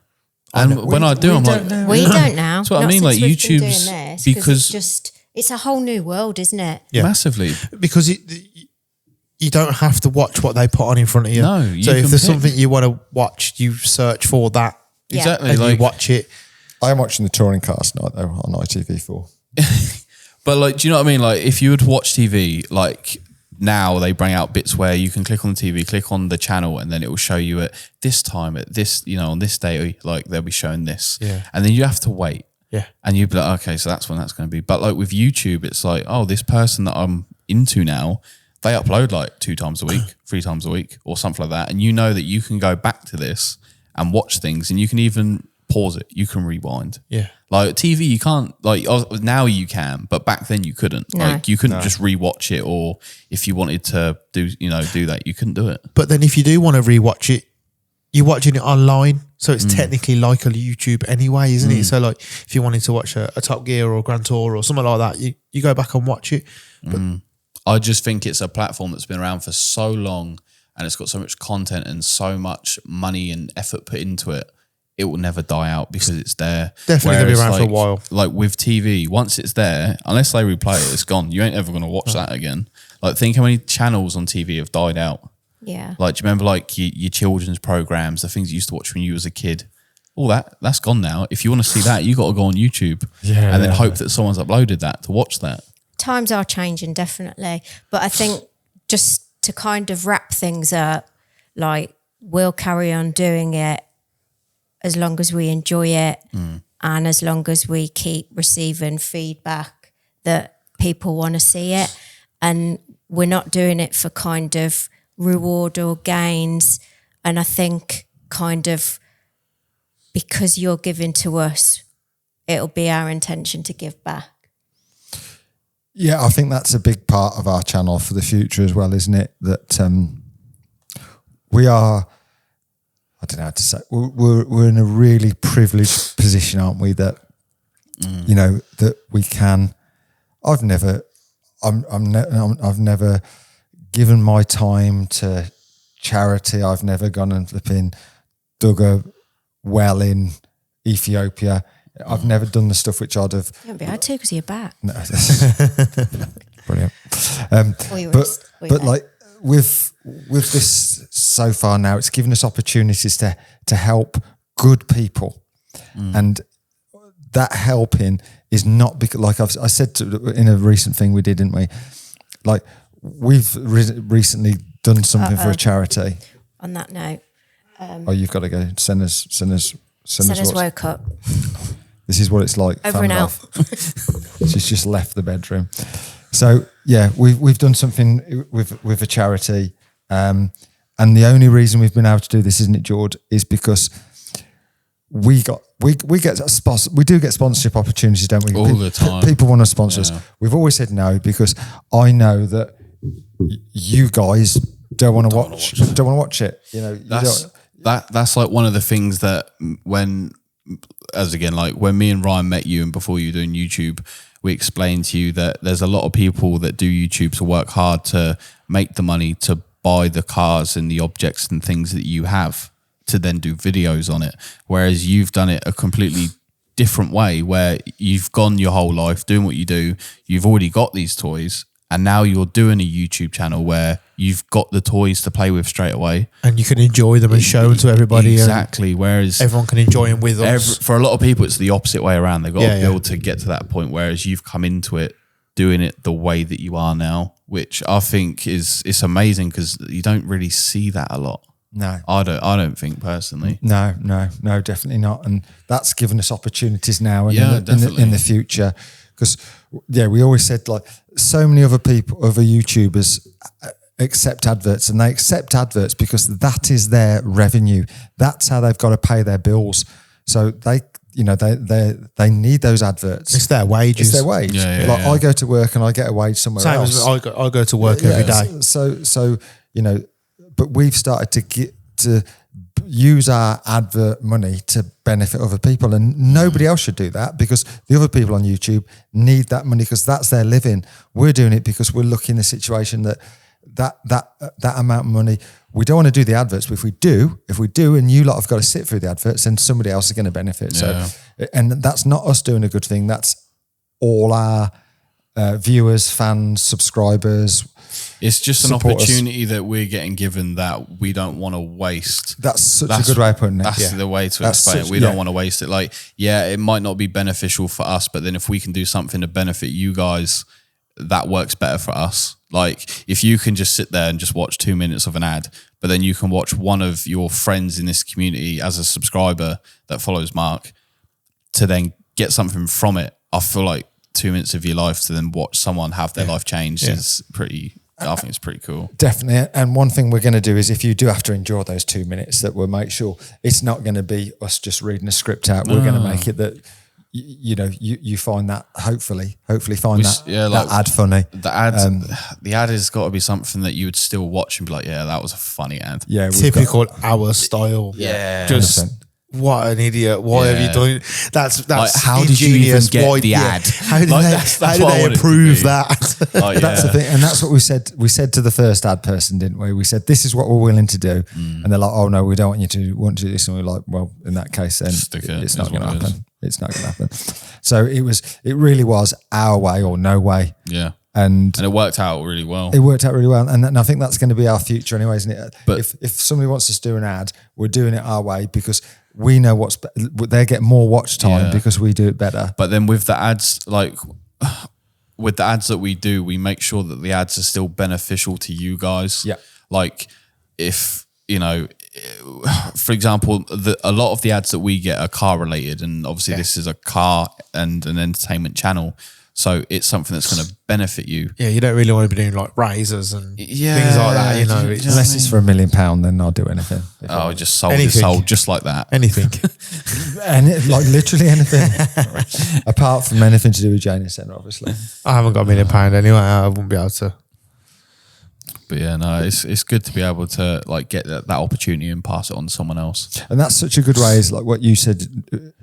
And when I do, I'm like, we don't now. That's what I mean. Like YouTube's because it's a whole new world, isn't it? Yeah. Massively. Because you don't have to watch what they put on in front of you. No. So if there's something you want to watch, you search for that. Exactly. And you watch it. I'm watching the touring cars tonight though on ITV4. But like, do you know what I mean? Like if you would watch TV, like now they bring out bits where you can click on the TV, click on the channel, and then it will show you at this time, at this, on this day, like they'll be showing this. Yeah. And then you have to wait. Yeah. And you'd be like, okay, so that's when that's going to be. But like with YouTube, it's like, this person that I'm into now, they upload like 2 times a week, 3 times a week or something like that. And you know that you can go back to this and watch things, and you can even pause it. You can rewind. Yeah. Like TV, you can't, like now you can, but back then you couldn't. No. Like you couldn't just rewatch it, or if you wanted to do that, you couldn't do it. But then if you do want to rewatch it, you're watching it online. So it's technically like a YouTube anyway, isn't it? So like if you wanted to watch a Top Gear or a Grand Tour or something like that, you go back and watch it. But I just think it's a platform that's been around for so long, and it's got so much content and so much money and effort put into it. It will never die out because it's there. Definitely going to be around for a while. Like with TV, once it's there, unless they replay it, it's gone. You ain't ever going to watch that again. Like think how many channels on TV have died out. Yeah. Like do you remember like your children's programs, the things you used to watch when you was a kid? All that's gone now. If you want to see that, you got to go on YouTube and then hope that someone's uploaded that to watch that. Times are changing, definitely. But I think just to kind of wrap things up, like we'll carry on doing it as long as we enjoy it and as long as we keep receiving feedback that people want to see it. And we're not doing it for kind of reward or gains. And I think kind of because you're giving to us, it'll be our intention to give back. Yeah, I think that's a big part of our channel for the future as well, isn't it? That we are... I don't know how to say. We're in a really privileged position, aren't we? That that we can. I've never given my time to charity. I've never gone and dug a well in Ethiopia. I've never done the stuff which I'd have. You won't be able to because you're back. No, brilliant. But like. With this so far now, it's given us opportunities to help good people, and that helping is not because, like I said in a recent thing we did, didn't we? Like we've recently done something for a charity. On that note, you've got to go. Send us woke up. This is what it's like. Over and out. She's just left the bedroom. So yeah, we've done something with a charity, and the only reason we've been able to do this, isn't it, George, is because we get sponsorship opportunities, don't we? All the time. People want to sponsor us. We've always said no because I know that you guys don't want to watch it. You know, that's like one of the things that when me and Ryan met you and before you were doing YouTube, we explained to you that there's a lot of people that do YouTube to work hard to make the money to buy the cars and the objects and things that you have to then do videos on it. Whereas you've done it a completely different way where you've gone your whole life doing what you do. You've already got these toys and now you're doing a YouTube channel where you've got the toys to play with straight away. And you can enjoy them and show them to everybody. Exactly. Whereas everyone can enjoy them with us. For a lot of people, it's the opposite way around. They've got to build to get to that point. Whereas you've come into it doing it the way that you are now, which I think it's amazing because you don't really see that a lot. No, I don't think personally. No, definitely not. And that's given us opportunities now and in the future. Because we always said like so many other YouTubers accept adverts, and they accept adverts because that is their revenue. That's how they've got to pay their bills. So they need those adverts. It's their wages. It's their wage. I go to work and I get a wage somewhere else. Same as I go to work every day. So but we've started to use our advert money to benefit other people, and nobody else should do that because the other people on YouTube need that money because that's their living. We're doing it because we're looking at the situation that amount of money. We don't want to do the adverts, but if we do, and you lot have got to sit through the adverts, then somebody else is going to benefit. So, and that's not us doing a good thing. That's all our viewers, fans, subscribers. It's just an opportunity that we're getting given that we don't want to waste. That's such a good way of putting it. That's the way to explain it. We don't want to waste it. Like, it might not be beneficial for us, but then if we can do something to benefit you guys, that works better for us. Like, if you can just sit there and just watch 2 minutes of an ad, but then you can watch one of your friends in this community as a subscriber that follows Mark to then get something from it. I feel like 2 minutes of your life to then watch someone have their life changed is I think it's pretty cool. Definitely. And one thing we're going to do is if you do have to endure those 2 minutes, that we'll make sure it's not going to be us just reading a script out. We're going to make it that, you find that hopefully find that ad funny. The ad has got to be something that you would still watch and be like, that was a funny ad. Yeah. Typical our style. Yeah. Just 100%. What an idiot! Why have you done? That's like, how did you even get the ad? How did they approve that? That's the thing, and that's what we said. We said to the first ad person, didn't we? We said this is what we're willing to do, and they're like, "Oh no, we don't want you to want to do this." And we're like, "Well, in that case, then it's not going to happen. It's not going to happen." So it really was our way or no way. Yeah. And it worked out really well. It worked out really well. And I think that's going to be our future anyway, isn't it? But if somebody wants us to do an ad, we're doing it our way because we know they get more watch time because we do it better. But then with the ads, like with the ads that we do, we make sure that the ads are still beneficial to you guys. Yeah. Like if, for example, a lot of the ads that we get are car related, and obviously this is a car and an entertainment channel. So it's something that's going to benefit you. Yeah, you don't really want to be doing like razors and things like that. Unless it's for £1 million, then I'll do anything. Just sold just like that. Anything. Like literally anything. Apart from anything to do with Jayne Centre, obviously. I haven't got £1 million anyway. I wouldn't be able to. But it's good to be able to like get that opportunity and pass it on to someone else. And that's such a good way, is like what you said.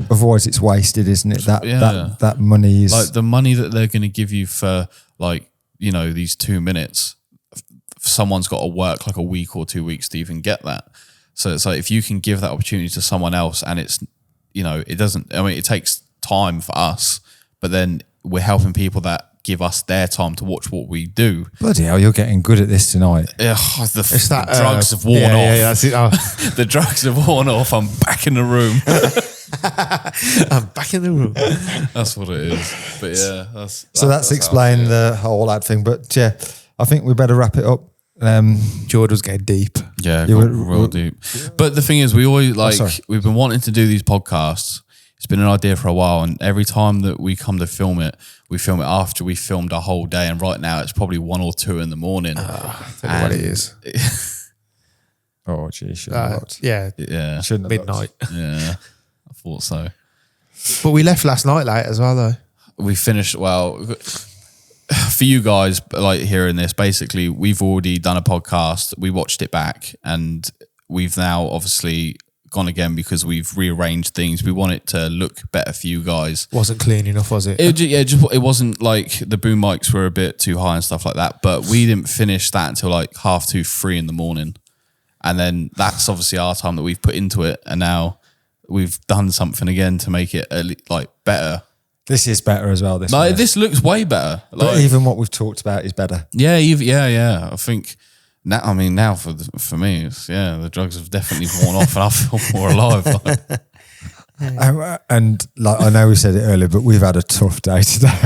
Otherwise, it's wasted, isn't it? That money is like the money that they're going to give you for like these 2 minutes. Someone's got to work like a week or 2 weeks to even get that. So it's like if you can give that opportunity to someone else, and it's it doesn't. I mean, it takes time for us, but then we're helping people that give us their time to watch what we do. Bloody hell, you're getting good at this tonight. The drugs have worn off. Yeah, that's it. Oh. The drugs have worn off. I'm back in the room. I'm back in the room. That's what it is. But that's explained the whole ad thing. But I think we better wrap it up. George was getting deep. Yeah, real deep. But the thing is, we always we've been wanting to do these podcasts. It's been an idea for a while, and every time that we come to film it, we film it after we filmed a whole day. And right now, it's probably 1 or 2 in the morning. I don't know what it is. Oh, geez. Yeah. Shouldn't have Midnight. Yeah. thought so. But we left last night late as well, though. We finished, well, for you guys, like hearing this, basically, we've already done a podcast. We watched it back and we've now obviously gone again because we've rearranged things. We want it to look better for you guys. Wasn't clean enough, was it? It wasn't like the boom mics were a bit too high and stuff like that, but we didn't finish that until like 2:30, 3 in the morning. And then that's obviously our time that we've put into it. And now we've done something again to make it like better. This is better as well. This looks way better. But even what we've talked about is better. Yeah. I think now for me, it's, the drugs have definitely worn off and I feel more alive. And like I know we said it earlier, but we've had a tough day today.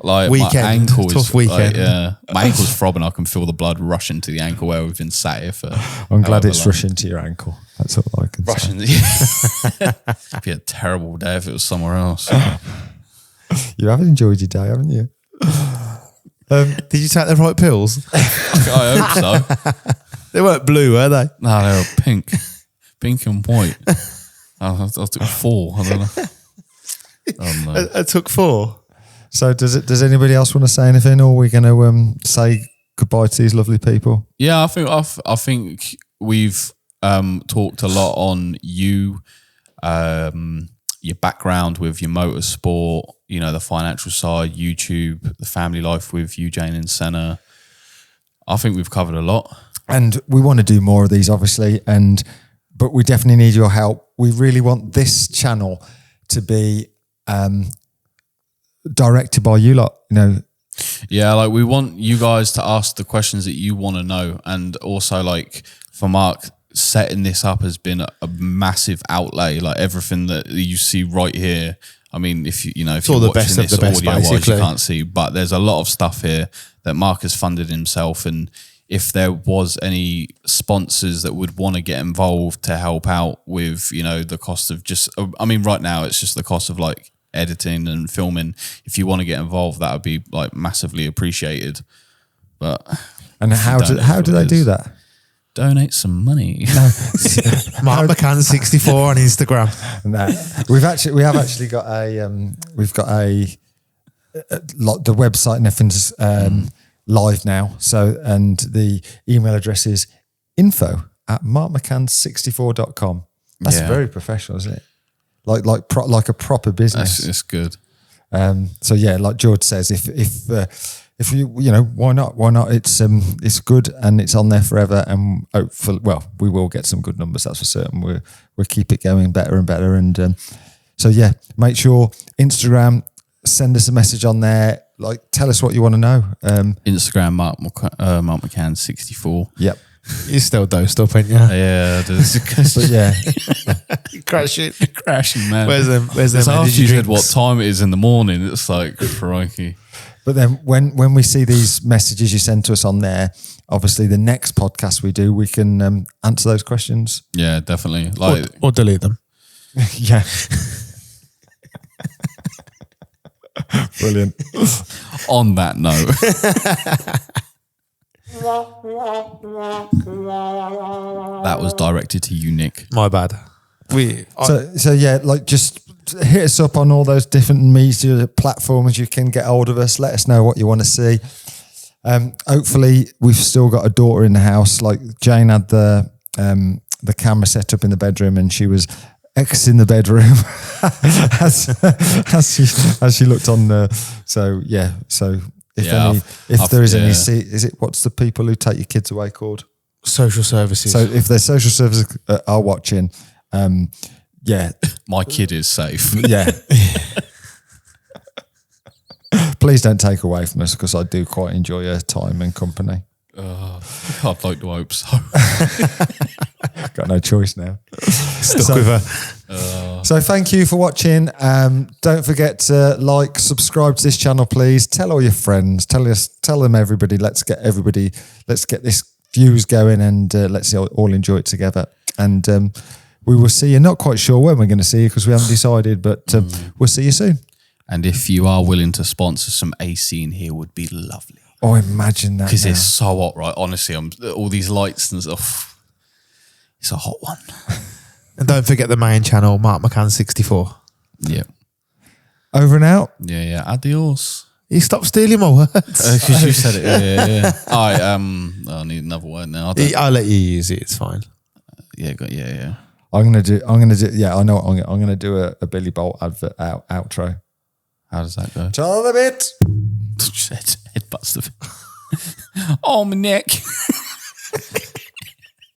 Like weekend, my ankle is tough weekend. My ankle's throbbing. I can feel the blood rushing to the ankle where we've been sat here for. I'm glad it's rushing to your ankle. That's all I can say. It'd be a terrible day if it was somewhere else. You haven't enjoyed your day, haven't you? Did you take the right pills? I hope so. They weren't blue, were they? No, they were pink and white. I took 4. I don't know. Oh, no. I took 4. So does anybody else want to say anything, or are we going to say goodbye to these lovely people? Yeah, I think we've talked a lot on you, your background with your motorsport, the financial side, YouTube, the family life with you, Jayne and Senna. I think we've covered a lot. And we want to do more of these, obviously, but we definitely need your help. We really want this channel to be directed by you lot, Yeah, like we want you guys to ask the questions that you want to know. And also like for Mark, setting this up has been a massive outlay. Like everything that you see right here. I mean, if you're all the watching best of this the best, audio wise, basically. you can't see, but there's a lot of stuff here that Mark has funded himself. And if there was any sponsors that would want to get involved to help out with, the cost of right now it's just the cost of like editing and filming. If you want to get involved, that would be like massively appreciated. And how do they do that? Donate some money. Mark McCann 64 on Instagram. No, we have actually got we've got the website and everything's live now. So, and the email address is info@markmccann64.com. That's very professional, isn't it? Like a proper business. It's good. So yeah, like George says, if you why not? It's good and it's on there forever, and hopefully, we will get some good numbers. That's for certain. We'll keep it going better and better. And so yeah, make sure Instagram, send us a message on there. Like, tell us what you want to know. Instagram Mark McCann 64. Yep. You're still dosed up, ain't you? Yeah, but yeah, crashing, man. Where's them? After you said what time it is in the morning, it's like crikey. But then when we see these messages you send to us on there, obviously the next podcast we do, we can answer those questions. Yeah, definitely. Like or delete them. Yeah. Brilliant. On that note. That was directed to you, Nick. My bad. So yeah, like just hit us up on all those different media platforms. You can get hold of us. Let us know what you want to see. Hopefully, we've still got a daughter in the house. Like Jayne had the camera set up in the bedroom, and she was in the bedroom as she looked on the. So yeah, so if there is any, is it what's the people who take your kids away called? Social services. So if there's social services are watching. Yeah, my kid is safe. Yeah. Please don't take away from us, because I do quite enjoy your time and company. I'd like to hope so. Got no choice now. Stuck with her. So thank you for watching. Don't forget to subscribe to this channel, please. Tell all your friends. Tell them everybody. Let's get this views going, and let's all enjoy it together. And we will see you. Not quite sure when we're going to see you, because we haven't decided, but we'll see you soon. And if you are willing to sponsor some AC in here, would be lovely. Oh, imagine that. Because it's so hot, right? Honestly, all these lights and stuff. It's a hot one. And don't forget the main channel, Mark McCann 64. Yeah. Over and out. Yeah. Adios. You stop stealing my words. Because you said it. Yeah. All right. I need another word now. I'll let you use it. It's fine. Yeah. I'm gonna do. Yeah, I know. I'm gonna do a Billy Bolt advert outro. How does that go? Tell the bit. Headbutts the. Oh, my neck.